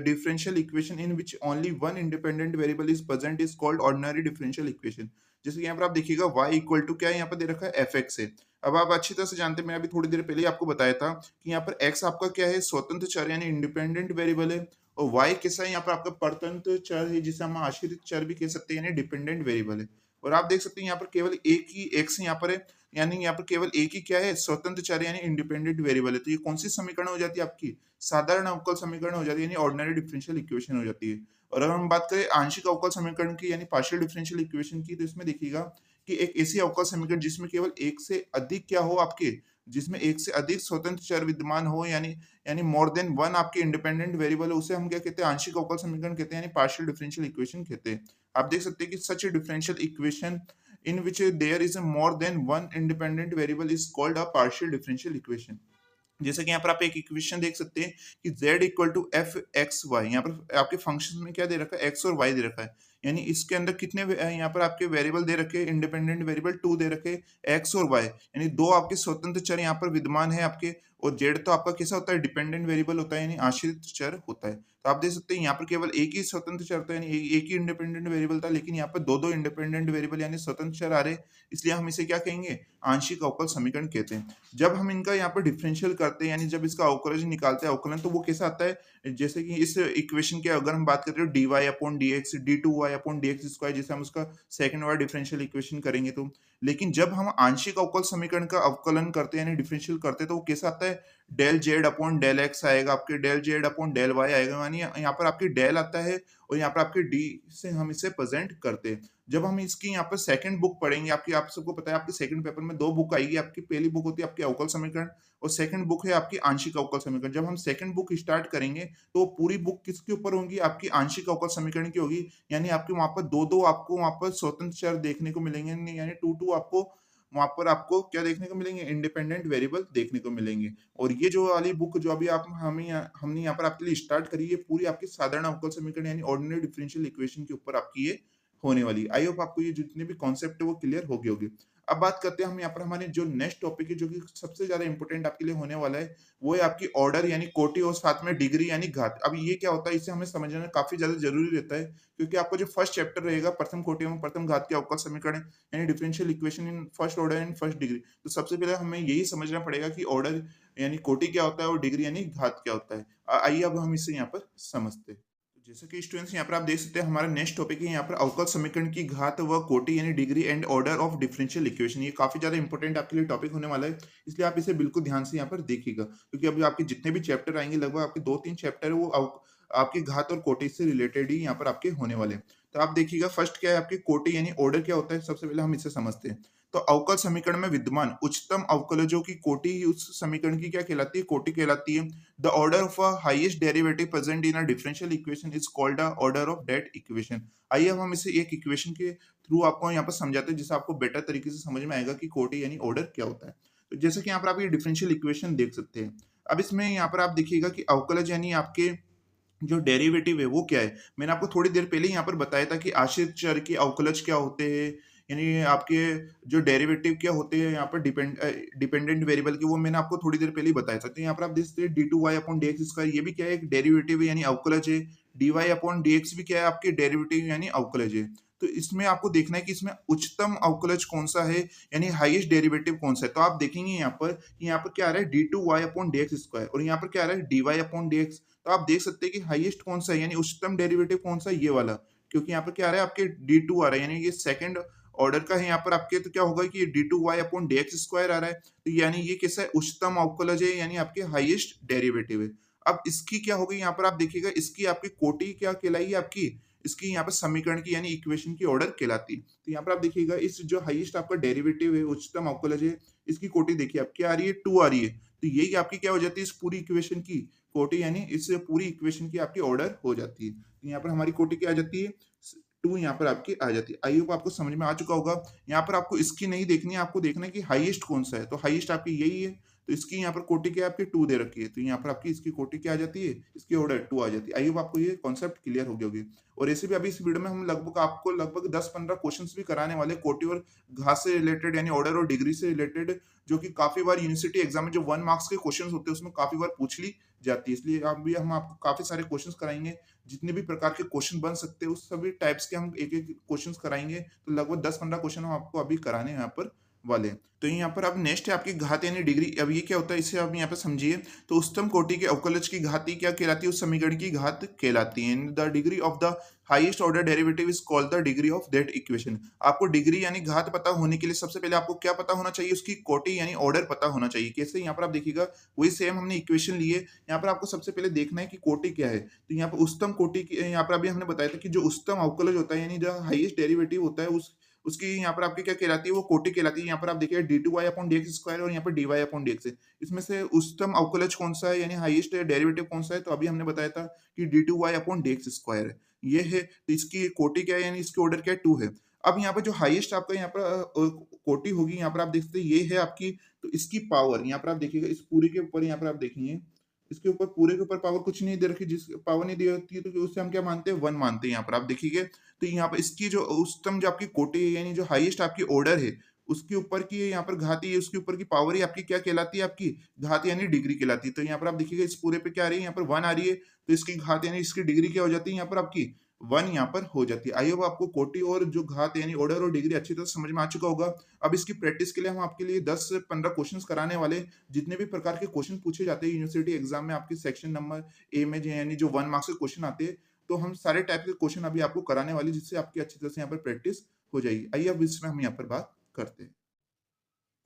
differential equation in which only one independent variable is present is called ordinary differential equation. जैसे यहाँ पर आप देखिएगा y इक्वल टू क्या है, यहाँ पर दे रखा है fx है। अब आप अच्छी तरह से जानते हैं, मैं अभी थोड़ी देर पहले ही आपको बताया था कि यहाँ पर x आपका क्या है, स्वतंत्र चर यानी इंडिपेंडेंट वेरिएबल है, और y कैसा है, यहाँ पर आपका परतंत्र चर है, जिसे हम आश्रित चर भी कह सकते हैं, यानी डिपेंडेंट वेरिएबल है। और आप देख सकते हैं यहाँ पर केवल एक ही एक्स यहाँ पर है, यानी यहाँ पर केवल एक ही क्या है, स्वतंत्र चर यानी इंडिपेंडेंट वेरिएबल है। तो ये कौन सी समीकरण हो जाती है आपकी, साधारण अवकल समीकरण हो जाती है, यानी ऑर्डिनरी डिफरेंशियल इक्वेशन हो जाती है। और अगर हम बात करें आंशिक अवकल समीकरण की यानी पार्शियल डिफरेंशियल इक्वेशन की, तो इसमें देखिएगा कि एक ऐसी अवकल समीकरण जिसमें केवल एक से अधिक क्या हो आपके, जिसमें एक से अधिक स्वतंत्र चर विद्यमान हो, यानी यानी मोर देन वन आपके इंडिपेंडेंट वेरिएबल, उसे हम क्या कहते हैं, आंशिक अवकल समीकरण कहते हैं, यानी पार्शियल डिफरेंशियल इक्वेशन कहते हैं। आप देख सकते हैं कि such a differential equation in which there is a more than one independent variable is called a partial differential equation। जैसे कि यहाँ पर आप एक इक्वेशन देख सकते हैं कि z equal to F X Y, यहाँ पर आपके फंक्शन में क्या दे रखा है, एक्स और वाई दे रखा है, यानी इसके अंदर कितने यहाँ पर आपके वेरिएबल दे रखे हैं, इंडिपेंडेंट वेरिएबल टू दे रखे, एक्स और वाई, यानी दो आपके स्वतंत्र चर यहाँ पर विद्यमान है आपके। और जेड तो आपका कैसा होता है, डिपेंडेंट वेरिएबल होता है, यानी आश्रित चर होता है। तो आप देख सकते हैं यहाँ पर केवल एक ही स्वतंत्र चर था, यानी एक ही इंडिपेंडेंट वेरिएबल था, लेकिन यहाँ पर दो दो इंडिपेंडेंट वेरिएबल यानी स्वतंत्र चर आ रहे, इसलिए हम इसे क्या कहेंगे, आंशिक अवकल समीकरण कहते हैं। जब हम इनका यहाँ पर डिफरेंशियल करते हैं, यानी जब इसका अवकलज निकालते हैं अवकलन, तो वो कैसा आता है, जैसे कि इस इक्वेशन के अगर हम बात करें D Y upon D X, D two Y upon D x square, जैसे हम उसका सेकंड वाला डिफरेंशियल इक्वेशन करेंगे तो। लेकिन जब हम आंशिक अवकल समीकरण का अवकलन करते हैं यानी डिफरेंशियल करते हैं, तो वो कैसा आता है, del Z upon del X आएगा, आपके del Z upon del Y आएगा, यानी यहाँ पर आपकी डेल आता है और यहाँ पर आपके डी से हम इसे प्रेजेंट करते हैं। जब हम इसकी यहाँ पर सेकंड बुक पढ़ेंगे, आपकी आप सबको पता है आपके सेकंड पेपर में दो बुक आएगी, आपकी पहली बुक होती है आपकी अवकल समीकरण और सेकंड बुक है आपकी आंशिक अवकल समीकरण। जब हम सेकंड बुक स्टार्ट करेंगे तो पूरी बुक किसके ऊपर होगी, आपकी आंशिक अवकल समीकरण की होगी, यानी आपके वहां पर दो दो आपको वहां पर स्वतंत्र चर देखने को मिलेंगे, यानी टू टू आपको वहां पर आपको क्या देखने को मिलेंगे, इंडिपेंडेंट वेरिएबल देखने को मिलेंगे। और ये जो वाली बुक जो अभी आप हमने यहाँ पर आपके लिए स्टार्ट करी है, पूरी आपकी साधारण अवकल समीकरण यानी ऑर्डिनरी डिफरेंशियल इक्वेशन के ऊपर आपकी ये होने वाली। आई होप आपको ये जितने भी कॉन्सेप्ट है वो क्लियर हो गए होंगे। अब बात करते हैं हम यहाँ पर हमारे जो नेक्स्ट टॉपिक है, जो कि सबसे ज्यादा इंपॉर्टेंट आपके लिए होने वाला है, वो है आपकी ऑर्डर यानी कोटि और साथ में डिग्री यानी घात। अब ये क्या होता है, इसे हमें समझना काफी ज्यादा जरूरी रहता है, क्योंकि आपको जो फर्स्ट चैप्टर रहेगा प्रथम कोटि एवं प्रथम घात के अवकल समीकरण यानी differential equation in first order and first degree, तो सबसे पहले हमें यही समझना पड़ेगा कि ऑर्डर यानी कोटि क्या होता है और डिग्री यानी घात क्या होता है। आइए अब हम इसे यहाँ पर समझते हैं। जैसे कि स्टूडेंट्स यहाँ पर आप देख सकते हैं हमारा नेक्स्ट टॉपिक है यहाँ पर अवकल समीकरण की घात व कोटि यानी degree and order of differential equation. ये काफी ज्यादा इंपॉर्टेंट आपके लिए टॉपिक होने वाला है, इसलिए आप इसे बिल्कुल ध्यान से यहाँ पर देखिएगा, क्योंकि अभी आपके जितने भी चैप्टर आएंगे लगभग आपके दो तीन चैप्टर है वो आपके घात और कोटि से रिलेटेड ही यहाँ पर आपके होने वाले हैं। तो आप देखिएगा फर्स्ट क्या है आपकी कोटि यानी ऑर्डर क्या होता है, सबसे पहले हम इसे समझते हैं। तो अवकल समीकरण में विद्यमान उच्चतम अवकलजों की कोटि ही उस समीकरण की क्या कहलाती है, कोटि कहलाती है। The order of a highest derivative present in a differential equation is called a order of that equation. आइए अब हम इसे एक इक्वेशन के थ्रू आपको यहाँ पर समझाते हैं, जिससे आपको बेटर तरीके से समझ में आएगा कि कोटि यानी ऑर्डर क्या होता है। तो जैसे कि यहाँ पर आप ये डिफरेंशियल इक्वेशन देख सकते हैं। अब इसमें यहाँ पर आप देखिएगा कि अवकलज यानी आपके जो डेरिवेटिव है वो क्या है। मैंने आपको थोड़ी देर पहले यहाँ पर बताया था कि आश्रित चर के अवकलज क्या होते हैं, यानी आपके जो डेरिवेटिव क्या होते हैं यहाँ पर डिपेंडेंट वेरिएबल के, वो मैंने आपको थोड़ी देर पहले ही बताया था। तो यहाँ पर आप देख सकते हैं D two Y upon D x square, ये भी क्या है, एक डेरिवेटिव है यानी अवकलज है। D Y upon D X भी क्या है, आपके डेरिवेटिव यानी अवकलज है। तो इसमें आपको देखना है कि इसमें उच्चतम अवकलज कौन सा है, यानी हाईएस्ट डेरिवेटिव कौन सा है। तो आप देखेंगे यहाँ पर क्या आ रहा है, D two Y upon D x square, और यहाँ पर क्या आ रहा है, D Y upon D x. तो आप देख सकते हैं कि हाईएस्ट कौन सा है, यानी उच्चतम डेरिवेटिव कौन सा है, ये वाला, क्योंकि यहाँ पर क्या आ रहा है आपके डी टू आ रहा है, यानी ये सेकंड ऑर्डर का है यहाँ पर आपके। तो क्या होगा कि D two Y upon D x square आ रहा है, तो यानी ये कैसा है, उच्चतम अवकलज है, यानी आपके हाईएस्ट डेरिवेटिव है। अब इसकी क्या होगी, यहाँ पर आप देखिएगा इसकी आपकी कोटि क्या कहलाई, आपकी इसकी यहाँ पर समीकरण की यानी इक्वेशन की ऑर्डर कहलाती है। तो यहाँ पर आप देखिएगा इस जो हाईएस्ट आपका डेरिवेटिव है, उच्चतम अवकलज है, इसकी कोटि देखिए आप क्या आ रही है, टू आ रही है। तो यही आपकी क्या हो जाती है, इस पूरी इक्वेशन की कोटि, यानी इस पूरी इक्वेशन की आपकी ऑर्डर हो जाती है। तो यहाँ पर हमारी कोटि क्या आ जाती है, टू यहाँ पर आपकी आ जाती है। आई होप आपको समझ में आ चुका होगा। यहाँ पर आपको इसकी नहीं देखनी है, आपको देखना है कि हाईएस्ट कौन सा है। तो हाईएस्ट आपकी यही है, तो इसकी यहाँ पर कोटि क्या आपकी टू दे रखी है, तो यहाँ पर आपकी इसकी कोटि क्या आ जाती है, इसकी ऑर्डर टू आ जाती है। आई होप आपको ये कॉन्सेप्ट क्लियर हो गया होगी। और ऐसे भी अभी इस वीडियो में हम आपको लगभग 10-15 क्वेश्चंस भी कराने वाले कोटि और घात से रिलेटेड, यानी ऑर्डर और डिग्री से रिलेटेड, जो कि काफी बार यूनिवर्सिटी एग्जाम में जो 1 मार्क्स के क्वेश्चंस होते हैं उसमें काफी बार पूछ ली जाती है। इसलिए अभी हम आपको काफी सारे क्वेश्चंस कराएंगे, जितने भी प्रकार के क्वेश्चन बन सकते हैं उस सभी टाइप्स के हम एक एक क्वेश्चंस कराएंगे। तो लगभग 10-15 क्वेश्चन हम आपको अभी कराने हैं यहाँ पर वाले। तो यहाँ पर अब नेक्स्ट है आपकी घात यानी डिग्री। अब ये क्या होता है, इसे आप यहाँ पे समझिए। तो उच्चतम कोटि के अवकलज की घाती क्या कहलाती है, उस समीकरण की घात कहलाती है। The degree of the highest order derivative is called the degree of that equation. आपको डिग्री यानी घात पता होने के लिए सबसे पहले आपको क्या पता होना चाहिए, उसकी कोटि यानी ऑर्डर पता होना चाहिए। कैसे, यहाँ पर आप देखिएगा, वही सेम हमने इक्वेशन लिए। यहाँ पर आपको सबसे पहले देखना है कि कोटि क्या है। तो यहाँ पर उच्चतम कोटि की, यहाँ पर अभी हमने बताया था कि जो उच्चतम अवकलज होता है यानी जो हाईएस्ट डेरिवेटिव होता है उसकी यहाँ पर आपकी क्या कहलाती है, वो कोटि कहलाती है। यहाँ पर आप देखिए D two Y upon D x square और यहाँ पर D Y upon D x है। इसमें से उच्चतम अवकलज कौन सा है यानी हाईएस्ट डेरिवेटिव कौन सा है, तो अभी हमने बताया था कि D two Y upon D x square है, ये है। तो इसकी कोटि क्या है यानी इसकी ऑर्डर क्या है, 2 है। अब यहाँ पर जो हाईएस्ट आपका यहाँ पर कोटि होगी, यहाँ पर आप देख सकते हैं ये है आपकी। तो इसकी पावर यहाँ पर आप देखिएगा, इस पूरे के ऊपर यहाँ पर आप देखेंगे, इसके ऊपर पूरे के ऊपर पावर कुछ नहीं दे रखी। जिस पावर नहीं दी होती है तो उससे हम क्या मानते हैं, 1 मानते हैं। यहाँ पर आप देखिए, तो यहाँ पर इसकी जो उच्चतम जो आपकी कोटि है यानी जो हाईएस्ट आपकी ऑर्डर है, उसके ऊपर की यहाँ पर घाती है, उसके ऊपर की पावर ही आपकी क्या कहलाती है, आपकी घात यानी डिग्री कहलाती है। तो यहाँ पर आप देखिएगा, इस पूरे पे क्या आ रही है, यहाँ पर 1 आ रही है। तो इसकी घात यानी इसकी डिग्री क्या हो जाती है, यहाँ पर आपकी 1 यहाँ पर हो जाती है। आई होप आपको कोटि और जो घात यानी ऑर्डर और डिग्री अच्छी तरह समझ में आ चुका होगा। अब इसकी प्रैक्टिस के लिए हम आपके लिए 10 से 15 क्वेश्चंस कराने वाले। जितने भी प्रकार के क्वेश्चन पूछे जाते हैं यूनिवर्सिटी एग्जाम में, आपके सेक्शन नंबर ए में यानी जो 1 मार्क्स के क्वेश्चन आते हैं, तो हम सारे टाइप के क्वेश्चन अभी आपको कराने वाले, जिससे आपकी अच्छी तरह से यहाँ पर प्रैक्टिस हो जाएगी। आइए अब इसमें हम यहाँ पर बात करते हैं।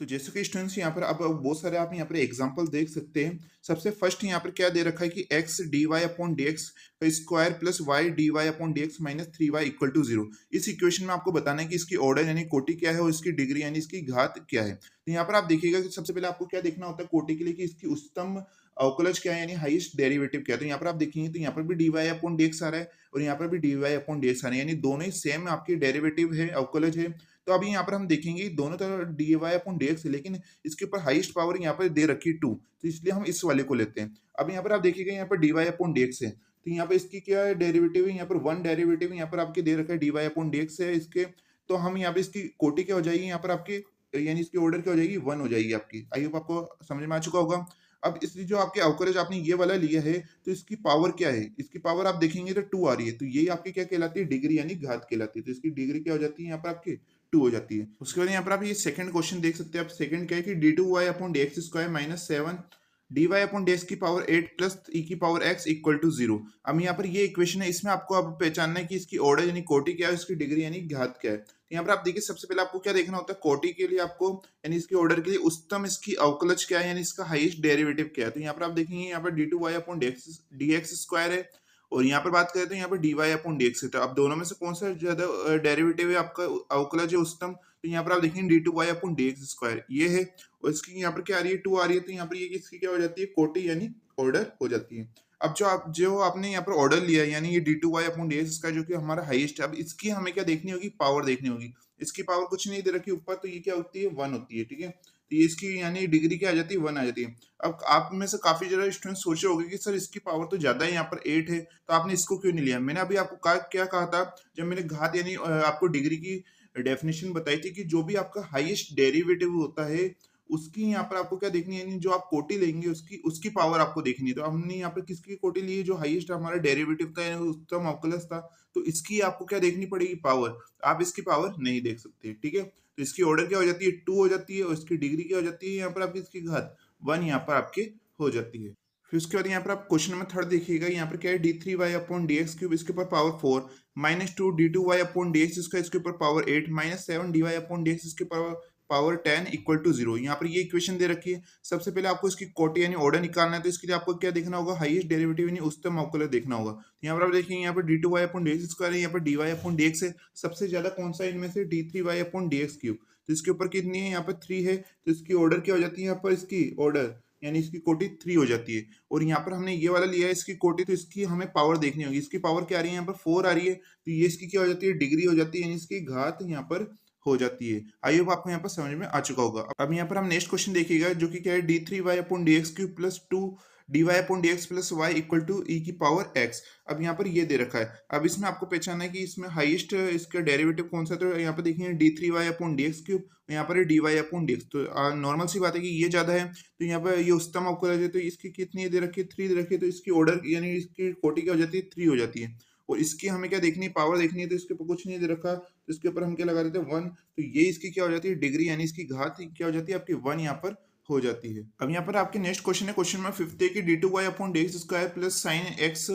तो जैसे कि स्टूडेंट्स यहाँ पर अब बहुत सारे आप यहाँ पर एग्जांपल देख सकते हैं। सबसे फर्स्ट यहाँ पर क्या दे रखा है कि X D Y upon D x का square plus Y D Y upon D X minus 3y equal to 0। इस इक्वेशन में आपको बताना है कि इसकी ऑर्डर यानी कोटि क्या है और इसकी डिग्री यानी इसकी घात क्या है। तो यहाँ पर आप देखिएगा कि सबसे पहले आपको क्या देखना होता है कोटि के लिए, कि इसकी उच्चतम अवकलज क्या है यानी हाईएस्ट डेरिवेटिव क्या है। तो यहाँ पर आप देखेंगे तो यहाँ पर भी D Y upon D X आ रहा है और यहाँ पर भी D Y upon D X आ रहा है, यानी दोनों ही सेम आपके डेरिवेटिव है, अवकलज है। तो अभी यहाँ पर हम देखेंगे दोनों तरफ D Y upon D x है, लेकिन इसके ऊपर हाईएस्ट पावर यहाँ पर दे रखी है 2, तो इसलिए हम इस वाले को लेते हैं। अब यहाँ पर आप देखिएगा यहाँ पर D Y upon D x है, तो यहाँ पर इसकी क्या है डेरिवेटिव है, यहाँ पर 1 डेरिवेटिव यहाँ पर आपके दे रखा है D Y upon D x है इसके। तो हम यहाँ पे इसकी कोटि क्या हो जाएगी, यहाँ पर आपके यानी इसकी ऑर्डर क्या हो जाएगी, 1 हो जाएगी आपकी। आई होप आपको समझ में आ चुका होगा। अब इसलिए जो आपके अवकलज आपने ये वाला लिया है, तो इसकी पावर क्या है, इसकी पावर आप देखेंगे तो 2 आ रही है, तो ये आपकी क्या कहलाती है, डिग्री यानी घात कहलाती है। तो इसकी डिग्री क्या हो जाती है यहाँ पर आपकी 2 हो जाती है। उसके बाद यहाँ पर आप ये सेकंड क्वेश्चन देख सकते हैं। आप सेकंड क्या है कि D two Y upon D x square minus 7 D Y upon D X की पावर 8 प्लस ई की पावर एक्स इक्वल टू 0। अब यहाँ पर ये इक्वेशन है, इसमें आपको अब पहचानना है कि इसकी ऑर्डर यानी कोटि क्या है, इसकी डिग्री यानी घात क्या है। तो यहाँ पर आप देखिए सबसे पहले आपको क्या देखना होता है, कोटि के लिए आपको यानी इसकी ऑर्डर के लिए उच्चतम इसकी अवकलज क्या है यानी इसका हाईएस्ट डेरिवेटिव क्या है। तो यहाँ पर आप देखेंगे यहाँ पर D two Y upon D x square है और यहाँ पर बात करें तो यहाँ पर D Y upon D x है। तो अब दोनों में से कौन सा ज्यादा डेरिवेटिव है आपका अवकलज है उच्चतम, तो यहाँ पर आप देखेंगे D two Y upon D x square ये है और इसकी यहाँ पर क्या आ रही है 2 आ रही है। तो यहाँ पर ये इसकी क्या हो जाती है, कोटि यानी ऑर्डर हो जाती है। अब जो आपने यहाँ पर ऑर्डर लिया है यानी ये D two Y upon D x का जो कि हमारा हाईएस्ट है, अब इसकी हमें क्या देखनी होगी, पावर देखनी होगी। इसकी पावर कुछ नहीं दे रखी ऊपर, तो ये क्या होती है 1 होती है, ठीक है। तो ये इसकी यानी डिग्री क्या आ जाती है 1 आ जाती है। अब आप में से काफी ज्यादा स्टूडेंट सोचे होंगे कि सर इसकी पावर तो ज्यादा है, यहाँ पर 8 है, तो आपने इसको क्यों नहीं लिया। मैंने अभी आपको क्या कहा था, जब मैंने घात यानी आपको डिग्री की डेफिनेशन बताई थी, कि जो भी आपका हाईएस्ट डेरिवेटिव होता है उसकी यहाँ पर आपको क्या देखनी है, यानी जो आप कोटि लेंगे उसकी उसकी पावर आपको देखनी है। तो हमने यहाँ पर किसकी कोटि ली है, जो हाईएस्ट हमारा डेरिवेटिव था यानी उच्चतम अवकलज था, तो इसकी आपको क्या देखनी पड़ेगी, पावर। आप इसकी पावर नहीं देख सकते, ठीक है। तो इसकी ऑर्डर क्या हो जाती है 2 हो जाती है और इसकी डिग्री क्या हो जाती है यहाँ पर आपकी, इसकी घात 1 यहाँ पर आपके हो जाती है। फिर उसके बाद यहाँ पर आप क्वेश्चन नंबर 3 देखिएगा, यहाँ पर क्या है D three Y upon D X cube इसके ऊपर power 4 minus 2 D two Y upon D x इसके ऊपर power 8 minus 7 D Y upon D x इसके पावर 10 इक्वल टू 0। यहाँ पर ये इक्वेशन दे रखी है। सबसे पहले आपको इसकी कोटि यानी ऑर्डर निकालना है, तो इसके लिए आपको क्या देखना होगा, हाईएस्ट डेरिवेटिव यानी उच्चतम अवकलज देखना होगा। तो यहाँ पर आप देखेंगे यहाँ पर D two Y upon D x square है, यहाँ पर D Y upon D x है, सबसे ज्यादा कौन सा इनमें से, D three Y upon D X cube. तो इसके ऊपर कितनी है, यहाँ पर 3 है, तो इसकी ऑर्डर क्या हो जाती है यहाँ पर, इसकी ऑर्डर यानी इसकी कोटि 3 हो जाती है। और यहाँ पर हमने ये वाला लिया है इसकी कोटि, तो इसकी हमें पावर देखनी होगी। इसकी पावर क्या आ रही है, यहाँ पर 4 आ रही है, तो ये इसकी क्या हो जाती है, डिग्री हो जाती है, यानी इसकी घात यहाँ पर हो जाती है। आई होप आपको यहाँ पर समझ में आ चुका होगा। अब यहाँ पर हम नेक्स्ट क्वेश्चन देखिएगा, जो कि क्या है D three Y upon D X cube plus 2 D Y upon D x plus Y equal to E की पावर एक्स। अब यहाँ पर ये दे रखा है। अब इसमें आपको पहचानना है कि इसमें हाईएस्ट इसका डेरिवेटिव कौन सा, तो यहाँ पर देखिए D three Y upon D X cube, यहाँ पर D Y upon D x. तो नॉर्मल सी बात है कि ये ज्यादा है, तो यहाँ पर ये उच्चतम अवकलज है, तो इसकी कितनी दे रखी है, 3 दे रखी है, तो इसकी ऑर्डर यानी इसकी कोटि क्या हो जाती है 3 हो जाती है। और इसकी हमें क्या देखनी है, पावर देखनी है, तो इसके ऊपर कुछ नहीं दे रखा, तो इसके ऊपर हम क्या लगा देते हैं 1, तो ये इसकी क्या हो जाती है डिग्री, यानी इसकी घात क्या हो जाती है आपकी 1 यहाँ पर हो जाती है। अब यहाँ पर आपके नेक्स्ट क्वेश्चन है, क्वेश्चन नंबर 5 है कि d2y/dx² plus sine X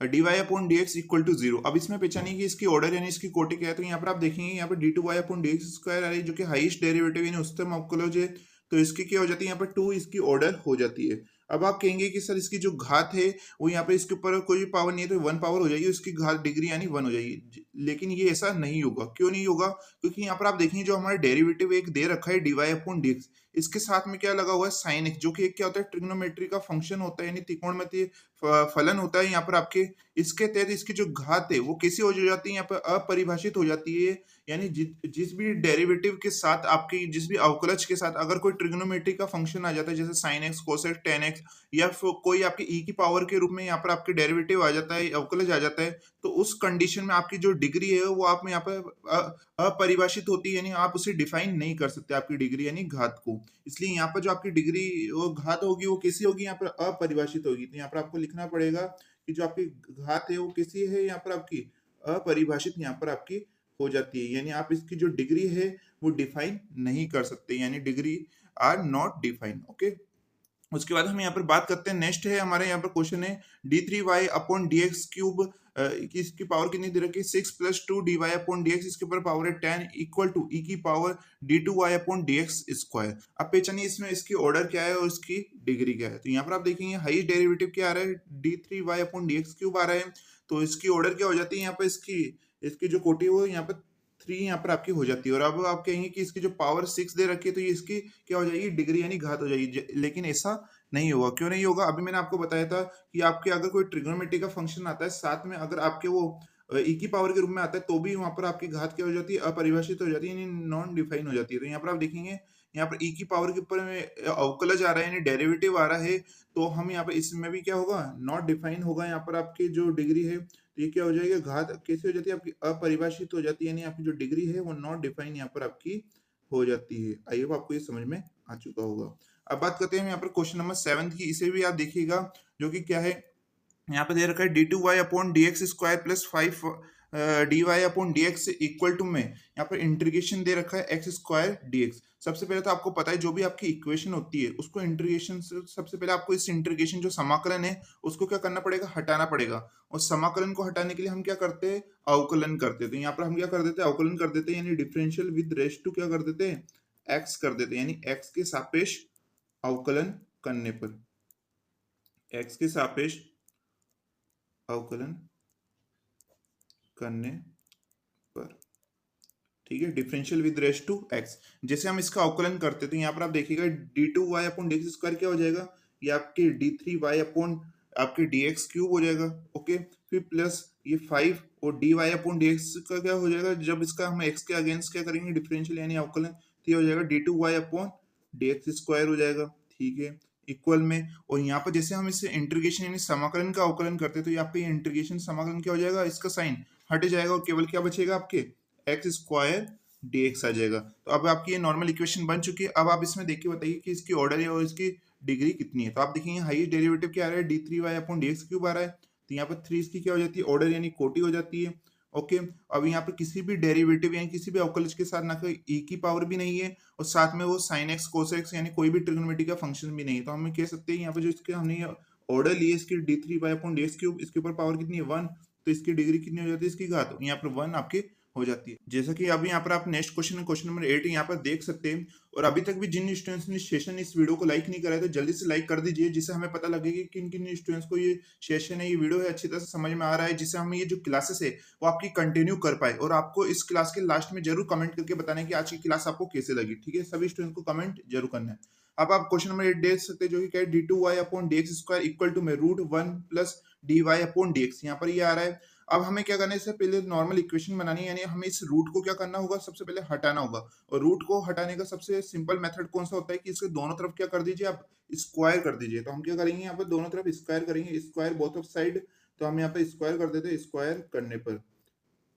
dy/dx equal to 0। अब इसमें पहचानिए कि इसकी ऑर्डर यानी इसकी कोटि क्या है, तो यहाँ पर आप देखेंगे यहाँ पर d2y/dx² आ रही है जो कि हाईएस्ट डेरिवेटिव यानी उच्चतम अवकलज है, तो इसकी क्या हो जाती है यहाँ पर 2 इसकी ऑर्डर हो जाती है। अब आप कहेंगे कि सर इसकी जो घात है वो यहाँ पे इसके ऊपर कोई भी पावर नहीं है, तो 1 पावर हो जाएगी, उसकी घात डिग्री यानी 1 हो जाएगी। लेकिन ये ऐसा नहीं होगा, क्यों नहीं होगा, क्योंकि यहाँ पर आप देखेंगे जो हमारा डेरिवेटिव एक दे रखा है dy/dx, इसके साथ में क्या लगा हुआ है साइन एक्स, जो कि एक क्या होता है ट्रिग्नोमेट्री का फंक्शन होता है, यानी त्रिकोणमितीय फलन होता है यहाँ पर आपके। इसके तहत इसकी जो घात है वो कैसी हो जाती है, यहाँ पर अपरिभाषित हो जाती है, यानी जिस भी डेरिवेटिव के साथ आपकी जिस भी अवकलज के साथ अगर कोई ट्रिग्नोमेट्री का फंक्शन आ जाता है, जैसे sine x, cosec, ten x, या फिर कोई आपके ई की पावर के रूप में यहाँ पर आपके डेरिवेटिव आ जाता है, अवकलज आ जाता है, तो उस कंडीशन में आपकी जो डिग्री है वो आप में यहाँ पर अपरिभाषित होती है, यानी आप उसे डिफाइन नहीं कर सकते आपकी डिग्री यानी घात को। इसलिए यहाँ पर जो आपकी डिग्री वो घात होगी वो कैसी होगी, यहाँ पर अपरिभाषित होगी। तो यहाँ पर आपको लिखना पड़ेगा कि जो आपकी घात है वो कैसी है, यहाँ पर आपकी अपरिभाषित यहाँ पर आपकी हो जाती है, यानी आप इसकी जो डिग्री है वो डिफाइन नहीं कर सकते, यानी degree are not define. Okay, उसके बाद हम यहाँ पर बात करते हैं, नेक्स्ट है हमारे यहाँ पर क्वेश्चन है d3y/dx³ की इसकी पावर कितनी दे रखी है 6 + 2dy/dx, इसके ऊपर पावर है 10 इक्वल टू e की पावर d2y/dx²। अब पहचानिए इसमें इसकी ऑर्डर क्या है और इसकी डिग्री क्या है। तो यहाँ पर आप देखेंगे हाईएस्ट डेरिवेटिव क्या आ रहा है, d3y/dx³ आ रहा है, तो इसकी ऑर्डर क्या हो जाती है यहाँ पर, इसकी इसकी जो कोटि है वो यहाँ पर 3 यहाँ पर आपकी हो जाती है। और अब आप कहेंगे कि इसकी जो पावर 6 दे रखी है तो ये इसकी क्या हो जाएगी डिग्री यानी घात हो जाएगी, लेकिन ऐसा नहीं होगा। क्यों नहीं होगा, अभी मैंने आपको बताया था कि आपके अगर कोई ट्रिग्नोमेट्री का फंक्शन आता है साथ में अगर आपके वो ई की पावर के रूप में आता है, तो भी वहां पर आपकी घात क्या हो जाती है, अपरिभाषित हो जाती है, यानी नॉन डिफाइन हो जाती है। तो यहाँ पर आप देखेंगे यहाँ पर ई की पावर के ऊपर में अवकलज आ रहा है यानी डेरिवेटिव आ रहा है, तो हम यहाँ पर इसमें भी क्या होगा नॉट डिफाइन होगा, यहाँ पर आपकी जो डिग्री है तो ये क्या हो जाएगा घात कैसे हो जाती है आपकी अपरिभाषित हो जाती है, यानी आपकी जो डिग्री है वो नॉट डिफाइन यहाँ पर आपकी हो जाती है। आई होप आपको ये समझ में आ चुका होगा। अब बात करते हैं यहाँ पर क्वेश्चन नंबर 7 की, इसे भी आप देखिएगा जो कि क्या है, यहाँ पे दे रखा है d2y/dx² plus 5 dy/dx equal to में यहाँ पर इंटीग्रेशन दे रखा है x² dx। सबसे पहले तो आपको पता है जो भी आपकी इक्वेशन होती है उसको इंटीग्रेशन से सबसे पहले आपको इस इंटीग्रेशन जो समाकलन है उसको क्या करना पड़ेगा, हटाना पड़ेगा। और समाकलन को हटाने के लिए हम क्या करते हैं, अवकलन करते हैं। तो यहाँ पर हम क्या कर देते हैं, अवकलन कर देते हैं, यानी डिफरेंशियल विद रेस्ट टू क्या कर देते हैं, x कर देते हैं, यानी x के सापेक्ष अवकलन करने पर, x के सापेक्ष अवकलन करने पर, ठीक है, differential with respect to X. जैसे हम इसका अवकलन करते हैं तो यहाँ पर आप देखिएगा d2y/dx² क्या हो जाएगा, ये आपके d3y/ आपके dx³ हो जाएगा। ओके, फिर प्लस ये 5 और dy/dx का क्या हो जाएगा, जब इसका हम x के अगेंस्ट क्या करेंगे डिफरेंशियल यानी अवकलन, तो ये हो जाएगा d2y/dx² हो जाएगा। ठीक है, इक्वल में, और यहाँ पर जैसे हम इसे इंटीग्रेशन यानी समाकलन का अवकलन करते हैं तो ये आपका ये इंटीग्रेशन समाकलन क्या हो जाएगा, इसका साइन हट जाएगा और केवल क्या बचेगा आपके x² dx आ जाएगा। तो अब आपकी ये नॉर्मल इक्वेशन बन चुकी है। अब आप इसमें देखिए बताइए कि इसकी ऑर्डर है और इसकी डिग्री कितनी है। तो आप देखेंगे हाईएस्ट डेरिवेटिव क्या आ रहा है, d3y/dx³ आ रहा है, तो यहाँ पर 3 इसकी क्या हो जाती है, ऑर्डर यानी कोटि हो जाती है। ओके, अब यहाँ पर किसी भी डेरिवेटिव यानी किसी भी अवकलज के साथ ना कोई e की पावर भी नहीं है और साथ में वो sin x cos x यानी कोई भी ट्रिग्नोमेट्री का फंक्शन भी नहीं है। तो हम कह सकते हैं यहाँ पर जो इसके हमने ऑर्डर लिए इसकी d3y/dx³, इसके ऊपर पावर कितनी है 1, तो इसकी डिग्री कितनी हो जाती है, इसकी घात यहाँ पर 1 आपके हो जाती है। जैसा कि अभी यहाँ पर आप नेक्स्ट क्वेश्चन क्वेश्चन नंबर 8 यहाँ पर देख सकते हैं। और अभी तक भी जिन स्टूडेंट्स ने सेशन इस वीडियो को लाइक नहीं करा है तो जल्दी से लाइक कर दीजिए, जिससे हमें पता लगे कि किन किन स्टूडेंट्स को ये सेशन है, ये वीडियो है अच्छी तरह से समझ में आ रहा है, जिससे हम ये जो क्लासेस है वो आपकी कंटिन्यू कर पाए। और आपको इस क्लास के लास्ट में जरूर कमेंट करके बताना है कि आज की क्लास आपको कैसे लगी। ठीक है, सभी स्टूडेंट को कमेंट जरूर करना है। अब आप क्वेश्चन नंबर 8 देख सकते हैं जो कि क्या है, d2y/dx² इक्वल टू में √1 प्लस dy/dx, यहाँ पर ये आ रहा है। अब हमें क्या करना है, इससे पहले नॉर्मल इक्वेशन बनानी है, यानी हमें इस रूट को क्या करना होगा, सबसे पहले हटाना होगा। और रूट को हटाने का सबसे सिंपल मेथड कौन सा होता है कि इसके दोनों तरफ क्या कर दीजिए, आप स्क्वायर कर दीजिए। तो हम क्या करेंगे, यहाँ पर दोनों तरफ स्क्वायर करेंगे, स्क्वायर बोथ ऑफ साइड। तो हम यहाँ पे स्क्वायर कर देते हैं, स्क्वायर करने पर तो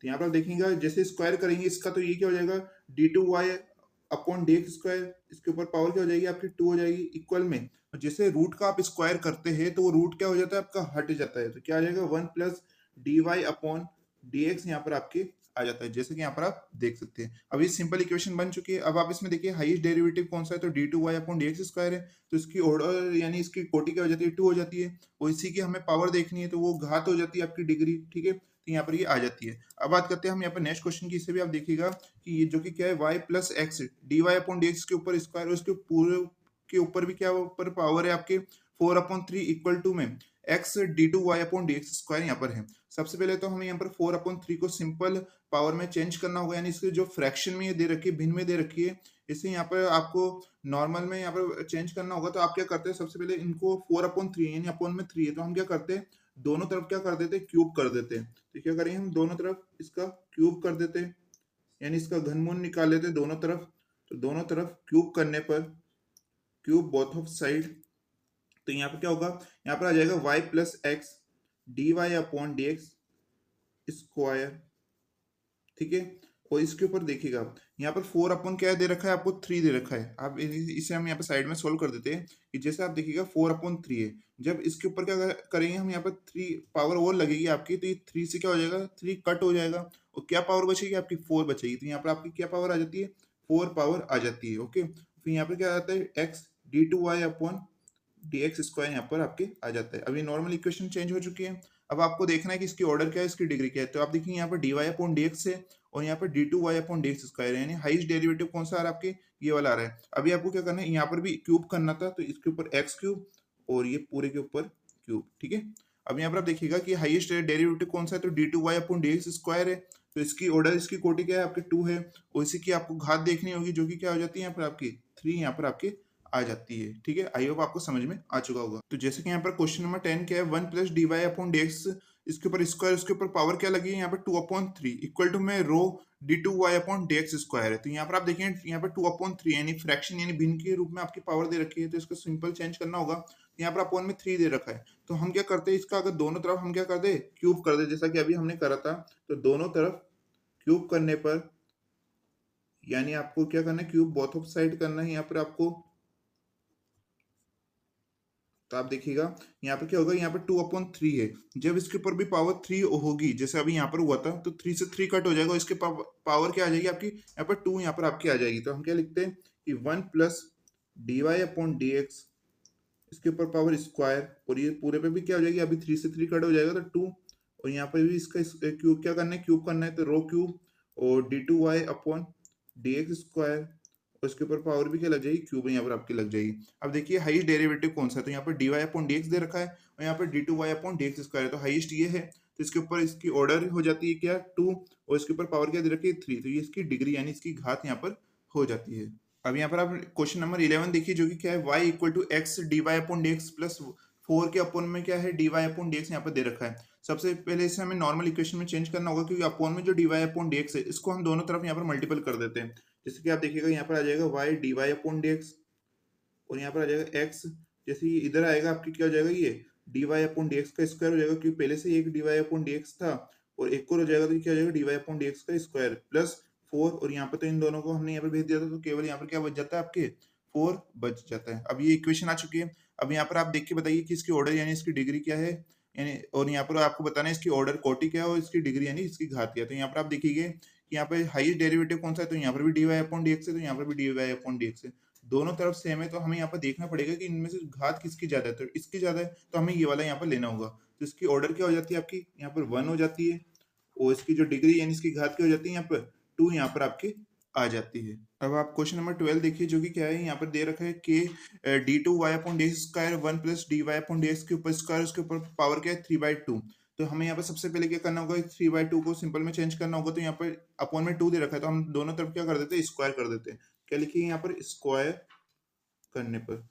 यहाँ पर देखिएगा जैसे स्क्वायर करेंगे इसका, तो ये क्या हो जाएगा d2y/dx², इसके ऊपर पावर क्या हो जाएगी आपकी 2 हो जाएगी इक्वल में। और जैसे रूट का आप स्क्वायर करते हैं तो वो रूट क्या हो जाता है आपका हट जाता है, तो क्या आ जाएगा 1 plus D Y upon D x यहाँ पर आपके आ जाता है, जैसे कि यहाँ पर आप देख सकते हैं। अब ये सिंपल इक्वेशन बन चुकी है। अब आप इसमें देखिए हाईएस्ट डेरिवेटिव कौन सा है, तो D two Y upon D x square है, तो इसकी ऑर्डर यानी इसकी कोटि क्या हो जाती है, 2 हो जाती है, और इसी की हमें पावर देखनी है तो वो घात हो जाती है आपकी डिग्री, ठीक है, तो यहाँ पर ये आ जाती है। अब बात करते हैं हम यहाँ पर नेक्स्ट क्वेश्चन की। इसे भी आप देखिएगा कि ये जो कि क्या है, Y plus X D Y upon D x के ऊपर स्क्वायर, उसके पूरे के ऊपर भी क्या ऊपर पावर है आपके 4/3 इक्वल टू में X D two Y upon D x square यहाँ पर है। सबसे पहले तो हमें यहाँ पर 4/3 को सिंपल पावर में चेंज करना होगा, यानी इसके जो फ्रैक्शन में ये दे रखी है, भिन्न में दे रखी है, इसे यहाँ पर आपको नॉर्मल में यहाँ पर चेंज करना होगा। तो आप क्या करते हैं, सबसे पहले इनको 4/3 यानी अपॉन में 3 है, तो हम क्या करते हैं, दोनों तरफ क्या कर देते हैं, क्यूब कर देते हैं। तो क्या करेंगे, हम दोनों तरफ इसका क्यूब कर देते हैं, यानी इसका घनमूल निकाल लेते हैं दोनों तरफ। तो दोनों तरफ क्यूब करने पर, क्यूब बोथ ऑफ साइड, तो यहाँ पर क्या होगा, यहाँ पर आ जाएगा y plus X D Y upon D x square, ठीक है। और इसके ऊपर देखिएगा आप यहाँ पर 4 क्या दे रखा है आपको, 3 दे रखा है। आप इसे हम यहाँ पर साइड में सोल्व कर देते हैं कि जैसे आप देखिएगा 4/3 है, जब इसके ऊपर क्या करेंगे हम, यहाँ पर 3 पावर और लगेगी आपकी, तो ये 3 से क्या हो जाएगा, 3 कट हो जाएगा, और क्या पावर बचेगी आपकी, 4 बचेगी। तो यहाँ पर आपकी क्या पावर आ जाती है, 4 पावर आ जाती है, ओके। फिर यहाँ पर क्या आता है, X D two Y upon D x square यहाँ पर आपके आ जाता है। अभी नॉर्मल इक्वेशन चेंज हो चुकी है। अब आपको देखना है कि इसकी ऑर्डर क्या है, इसकी डिग्री क्या है। तो आप देखिए यहाँ पर D Y upon D x है, और यहाँ पर D two Y upon D x square है, यानी हाईएस्ट डेरिवेटिव कौन सा आ रहा है आपके, ये वाला आ रहा है। अभी आपको क्या करना है, यहाँ पर भी क्यूब करना था, तो इसके ऊपर एक्स क्यूब और ये पूरे के ऊपर क्यूब, ठीक है। अब यहाँ पर आप देखिएगा कि हाईएस्ट डेरिवेटिव कौन सा है, तो D two Y upon D x square है, तो इसकी ऑर्डर, इसकी कोटि क्या है आपके 2 है, और इसी की आपको घात देखनी होगी, जो कि क्या हो जाती है यहाँ पर आपकी 3 यहाँ पर आपके आ जाती है, ठीक है। आई होप आपको समझ में आ चुका होगा। तो जैसे कि यहाँ पर क्वेश्चन नंबर 10 क्या है, 1 plus D Y upon D x, इसके ऊपर स्क्वायर, उसके ऊपर पावर क्या लगी है यहाँ पर 2/3 इक्वल टू में रो D two Y upon D x square है। तो यहाँ पर आप देखिए यहाँ पर 2/3 यानी फ्रैक्शन यानी भिन्न के रूप में आपकी पावर दे रखी है, तो इसको सिंपल चेंज करना होगा। यहाँ पर अपॉन में 3 दे रखा है, तो हम क्या करते हैं, इसका अगर दोनों तरफ हम क्या कर दे, क्यूब कर दे, जैसा कि अभी हमने करा था। तो दोनों तरफ क्यूब करने पर, यानी आपको क्या करना है, क्यूब बोथ ऑफ साइड करना है यहाँ पर आपको। तो आप देखिएगा यहाँ पर क्या होगा, यहाँ पर 2/3 है, जब इसके ऊपर भी पावर 3 होगी, जैसे अभी यहाँ पर हुआ था, तो 3 से 3 कट हो जाएगा, और इसके पावर क्या आ जाएगी आपकी, यहाँ पर 2 यहाँ पर आपकी आ जाएगी। तो हम क्या लिखते हैं कि 1 plus D Y upon D x, इसके ऊपर पावर स्क्वायर, और ये पूरे पे भी क्या हो जाएगी, अभी 3 से 3 कट हो जाएगा, तो 2, और यहाँ पर भी इसका क्यूब क्या करना है, क्यूब करना है, तो रो क्यूब और D two Y upon D x square, और इसके ऊपर पावर भी क्या लग जाएगी, क्यूब यहाँ पर आपकी लग जाएगी। अब देखिए हाईएस्ट डेरिवेटिव कौन सा है, तो यहाँ पर D Y upon D X दे रखा है, और यहाँ पर D two Y upon D x square है, तो हाईएस्ट ये है, तो इसके ऊपर इसकी ऑर्डर हो जाती है क्या, 2, और इसके ऊपर पावर क्या दे रखी है, 3, तो ये इसकी डिग्री यानी इसकी घात यहाँ पर हो जाती है। अब यहाँ पर आप क्वेश्चन नंबर 11 देखिए, जो कि क्या है, y equal to x D Y upon D x plus 4 के अपोन में क्या है, D Y upon D x यहाँ पर दे रखा है। सबसे पहले इसे हमें नॉर्मल इक्वेशन में चेंज करना होगा, क्योंकि अपोन में जो D Y upon D x है, इसको हम दोनों तरफ यहाँ पर मल्टीपल कर देते हैं। जैसे कि आप देखिएगा यहाँ पर आ जाएगा y D Y upon D X, और यहाँ पर आ जाएगा x, जैसे ये इधर आएगा आपकी क्या हो जाएगा, ये D Y upon D x का स्क्वायर हो जाएगा, क्योंकि पहले से एक D Y upon D X था, और एक और हो जाएगा, तो क्या हो जाएगा, d Y upon D x का स्क्वायर प्लस 4, और यहाँ पर तो इन दोनों को हमने यहाँ पर भेज दिया था, तो केवल यहाँ पर क्या बच जाता है आपके 4 बच जाता है। अब ये इक्वेशन आ चुकी है। अब यहाँ पर आप देख के बताइए कि इसकी ऑर्डर यानी इसकी डिग्री क्या है, यानी, और यहाँ पर आपको बताना है इसकी ऑर्डर कोटि क्या है, और इसकी डिग्री यानी इसकी घात क्या है। तो यहाँ पर आप देखिए कि यहाँ पे हाईएस्ट डेरिवेटिव कौन सा है, तो यहाँ पर भी D Y upon D x है, तो यहाँ पर भी D Y upon D x है, दोनों तरफ सेम है। तो हमें यहाँ पर देखना पड़ेगा कि इनमें से घात किसकी ज्यादा है, तो इसकी ज्यादा है, तो हमें ये वाला यहाँ पर लेना होगा। तो इसकी ऑर्डर क्या हो जाती है आपकी, यहाँ पर 1 हो जाती है, और इसकी जो डिग्री यानी इसकी घात क्या हो जाती है, यहाँ पर 2 यहाँ पर आपके आ जाती है। अब आप क्वेश्चन नंबर 12 देखिए, जो कि क्या है, यहाँ पर दे रखा है कि D two Y upon d square 1 plus D Y upon D x के ऊपर स्क्वायर, उसके ऊपर पावर क्या है 3/2। तो हमें यहाँ पर सबसे पहले क्या करना होगा, 3/2 को सिंपल में चेंज करना होगा। तो यहाँ पर अपॉन में 2 दे रखा है, तो हम दोनों तरफ क्या कर देते हैं, स्क्वायर कर देते हैं। क्या लिखिए यहाँ पर, स्क्वायर करने पर,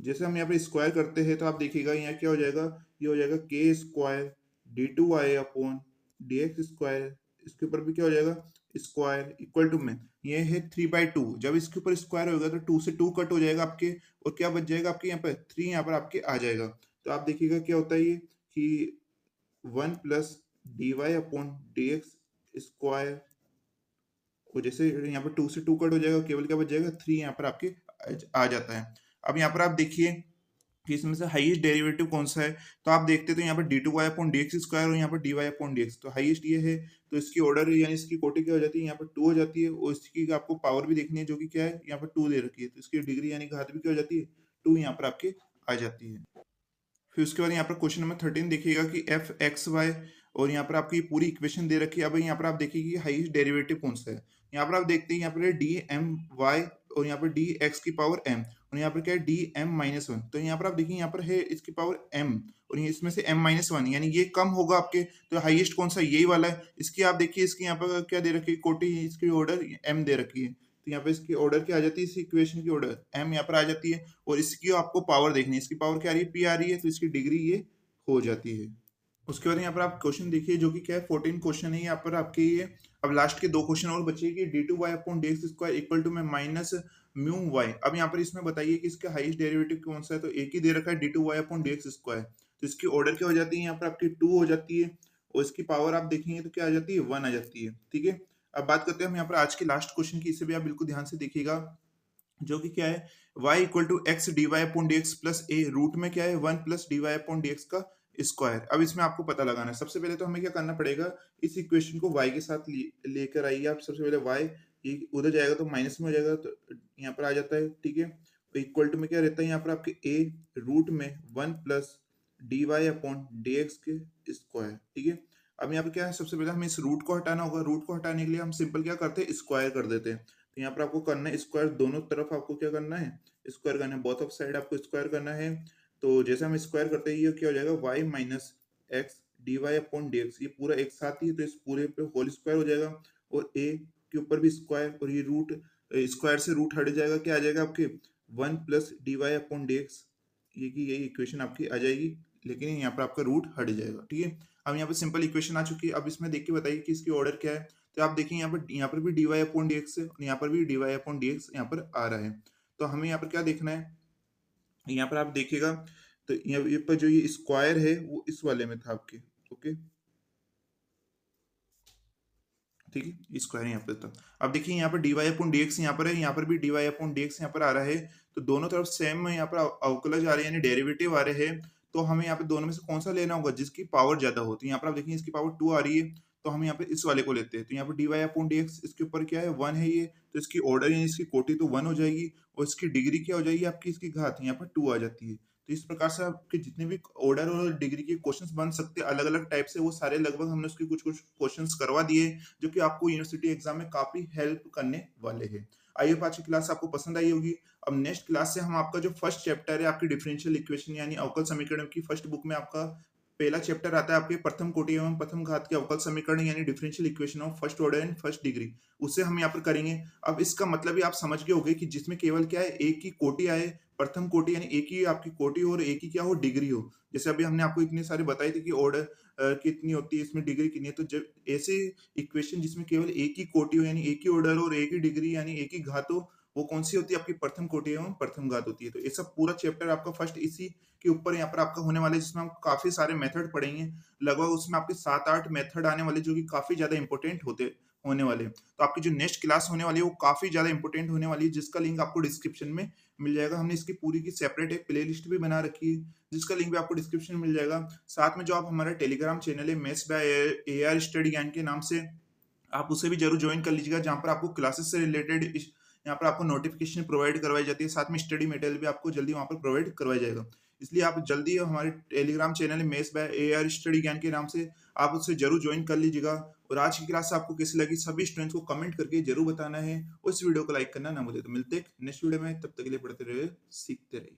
जैसे हम यहाँ पर स्क्वायर करते हैं, तो आप देखिएगा यहाँ क्या हो जाएगा, ये हो जाएगा के square d two Y upon D x square, इसके ऊपर भी क्या हो जाएगा, स्क्वायर इक्वल टू में ये है 3/2। जब इसके ऊपर स्क्वायर होगा तो 2 से 2 कट हो जाएगा आपके, और क्या बच जाएगा आपके यहाँ पर 3 यहाँ पर आपके आ जाएगा। तो आप देखिएगा क्या होता है ये कि 1 plus D Y upon D x square, और जैसे यहाँ पर 2 से 2 कट हो जाएगा, केवल क्या बच जाएगा 3 यहाँ पर आपके आ जाता है। अब यहाँ पर आप देखिए कि इसमें से हाईएस्ट डेरिवेटिव कौन सा है। तो आप देखते तो यहाँ पर D two Y upon D x square और यहाँ पर D Y upon D x, तो हाईएस्ट ये है, तो इसकी ऑर्डर यानी इसकी कोटि क्या हो जाती है, यहाँ पर 2 हो जाती है, और इसकी आपको पावर भी देखनी है जो कि क्या है, यहाँ पर 2 दे रखी है, तो इसकी डिग्री यानी घात भी क्या हो जाती है, 2 यहाँ पर आपके आ जाती है। फिर उसके बाद यहाँ पर क्वेश्चन नंबर 13 देखिएगा कि एफ एक्स वाई, और यहाँ पर आपकी पूरी इक्वेशन दे रखी है। अब यहाँ पर आप देखिए कि हाईएस्ट डेरिवेटिव कौन सा है। यहाँ पर आप देखते हैं यहाँ पर डी एम वाई और यहाँ पर डी एक्स की पावर एम, और यहाँ पर क्या है डी एम माइनस वन। तो यहाँ पर आप देखिए यहाँ पर है इसकी पावर एम, और ये इसमें से एम माइनस वन, यानी ये कम होगा आपके, तो हाईएस्ट कौन सा, यही वाला है। इसकी आप देखिए इसकी यहाँ पर क्या दे रखी है, कोटि, इसकी ऑर्डर एम दे रखी है, तो यहाँ पे इसकी ऑर्डर क्या आ जाती है, इस इक्वेशन की ऑर्डर एम यहाँ पर आ जाती है, और इसकी आपको पावर देखनी है, इसकी पावर क्या आ रही है, पी आ रही है, तो इसकी डिग्री ये हो जाती है। उसके बाद यहाँ पर आप क्वेश्चन देखिए जो कि क्या है, 14 क्वेश्चन है यहाँ पर आपके ये। अब लास्ट के 2 क्वेश्चन और बचे कि D two Y upon D x square equal to में माइनस म्यू वाई। अब यहाँ पर इसमें बताइए कि इसका हाईएस्ट डेरिवेटिव कौन सा है, तो एक ही दे रखा है D two Y upon D x square, तो इसकी ऑर्डर क्या हो जाती है, यहाँ पर आपकी 2 हो जाती है, और इसकी पावर आप देखेंगे तो क्या आ जाती है, 1 आ जाती है। ठीक है, अब बात करते हैं हम यहाँ पर आज के लास्ट क्वेश्चन की, इसे भी आप बिल्कुल ध्यान से देखिएगा, जो कि क्या है, y equal to x D Y upon D x plus a, root में क्या है 1 plus D Y upon D x का स्क्वायर। अब इसमें आपको पता लगाना है, सबसे पहले तो हमें क्या करना पड़ेगा, इस इक्वेशन को y के साथ लेकर आइए आप। सबसे पहले y ये उधर जाएगा तो माइनस में हो जाएगा, तो यहाँ पर आ जाता है। ठीक है, तो इक्वल टू में क्या रहता है यहाँ पर आपके a रूट में 1 plus D Y upon D x के स्क्वायर। ठीक है, अब यहाँ पर क्या है, सबसे पहले हमें इस रूट को हटाना होगा। रूट को हटाने के लिए हम सिंपल क्या करते हैं, स्क्वायर कर देते हैं। तो यहाँ पर आपको करना है स्क्वायर, दोनों तरफ आपको क्या करना है, स्क्वायर करना है, बोथ ऑफ साइड आपको स्क्वायर करना है। तो जैसे हम स्क्वायर करते हैं ये क्या हो जाएगा, y minus x D Y upon D x, ये पूरा एक साथ ही है, तो इस पूरे पे होल स्क्वायर हो जाएगा, और a के ऊपर भी स्क्वायर, और ये रूट स्क्वायर से रूट हट जाएगा, क्या आ जाएगा आपके 1 plus D Y upon D x, ये की यही इक्वेशन आपकी आ जाएगी, लेकिन यहाँ पर आपका रूट हट जाएगा। ठीक है, अब यहाँ पर सिंपल इक्वेशन आ चुकी है। अब इसमें देख के बताइए कि इसकी ऑर्डर क्या है। तो आप देखिए यहाँ पर भी D Y upon D x है, और यहाँ पर भी D Y upon D x यहाँ पर आ रहा है। तो हमें यहाँ पर क्या देखना है, यहाँ पर आप देखिएगा तो यहाँ पर जो ये स्क्वायर है वो इस वाले में था आपके। ओके, ठीक है, स्क्वायर यहाँ पे था। अब देखिए यहाँ पर D Y upon D x यहाँ पर है, यहाँ पर भी D Y upon D x यहाँ पर आ रहा है, तो दोनों तरफ सेम यहाँ पर अवकलज आ रहे हैं, यानी डेरिवेटिव आ रहे हैं। तो हमें यहाँ पे दोनों में से कौन सा लेना होगा, जिसकी पावर ज्यादा होती है। यहाँ पर आप देखिए इसकी पावर 2 आ रही है, तो हम यहाँ पे इस वाले को लेते हैं। तो यहाँ पर D Y upon D x, इसके ऊपर क्या है 1 है ये, तो इसकी ऑर्डर यानी इसकी कोटि तो 1 हो जाएगी, और इसकी डिग्री क्या हो जाएगी आपकी, इसकी घात यहाँ पर 2 आ जाती है। तो इस प्रकार से आपके जितने भी ऑर्डर और डिग्री के क्वेश्चंस बन सकते हैं अलग अलग टाइप से, वो सारे लगभग हमने उसके कुछ कुछ क्वेश्चंस करवा दिए, जो कि आपको यूनिवर्सिटी एग्जाम में काफी हेल्प करने वाले हैं। आई होप आज की क्लास आपको पसंद आई होगी। अब नेक्स्ट क्लास से हम आपका जो फर्स्ट चैप्टर है आपकी डिफरेंशियल इक्वेशन यानी अवकल समीकरण की फर्स्ट बुक में आपका पहला चैप्टर आता है आपके प्रथम कोटि एवं प्रथम घात के अवकल समीकरण यानी differential equation of first order and first degree, उससे हम यहाँ पर करेंगे। अब इसका मतलब ही आप समझ गए होंगे कि जिसमें केवल क्या है, एक ही कोटि आए, प्रथम कोटि यानी एक ही आपकी कोटि और एक ही क्या हो, डिग्री हो। जैसे अभी हमने आपको इतने सारे बताए थे कि ऑर्डर कितनी होती है, इसमें डिग्री कितनी है। तो जब ऐसे इक्वेशन जिसमें केवल एक ही कोटि हो यानी एक ही ऑर्डर और एक ही डिग्री यानी एक ही घात हो, वो कौन सी होती है, आपकी प्रथम कोटि एवं प्रथम घात होती है। तो ये सब पूरा चैप्टर आपका फर्स्ट इसी के ऊपर यहाँ पर आपका होने वाला है, जिसमें हम काफी सारे मेथड पढ़ेंगे। लगभग उसमें आपके 7-8 मेथड आने वाले, जो कि काफी ज्यादा इंपॉर्टेंट होने वाले। तो आपकी जो नेक्स्ट क्लास होने वाली है वो काफी ज्यादा इंपॉर्टेंट होने वाली है, जिसका लिंक आपको डिस्क्रिप्शन में मिल जाएगा। हमने इसकी पूरी की सेपरेट एक प्ले लिस्ट भी बना रखी है, जिसका लिंक भी आपको डिस्क्रिप्शन में मिल जाएगा। साथ में जो आप हमारा टेलीग्राम चैनल है मैथ्स बाय AR स्टडी ज्ञान के नाम से, आप उसे भी जरूर ज्वाइन कर लीजिएगा, जहाँ पर आपको क्लासेस से रिलेटेड यहाँ पर आपको नोटिफिकेशन प्रोवाइड करवाई जाती है, साथ में स्टडी मटेरियल भी आपको जल्दी वहाँ पर प्रोवाइड करवाया जाएगा। इसलिए आप जल्दी हमारे Telegram channel maths by AR study ज्ञान के नाम से आप उससे जरूर ज्वाइन कर लीजिएगा। और आज की क्लास आपको कैसी लगी सभी स्टूडेंट्स को कमेंट करके जरूर बताना है, और इस वीडियो को लाइक करना ना भूलें। तो मिलते हैं नेक्स्ट वीडियो में, तब तक के लिए पढ़ते रहिए, सीखते रहिए।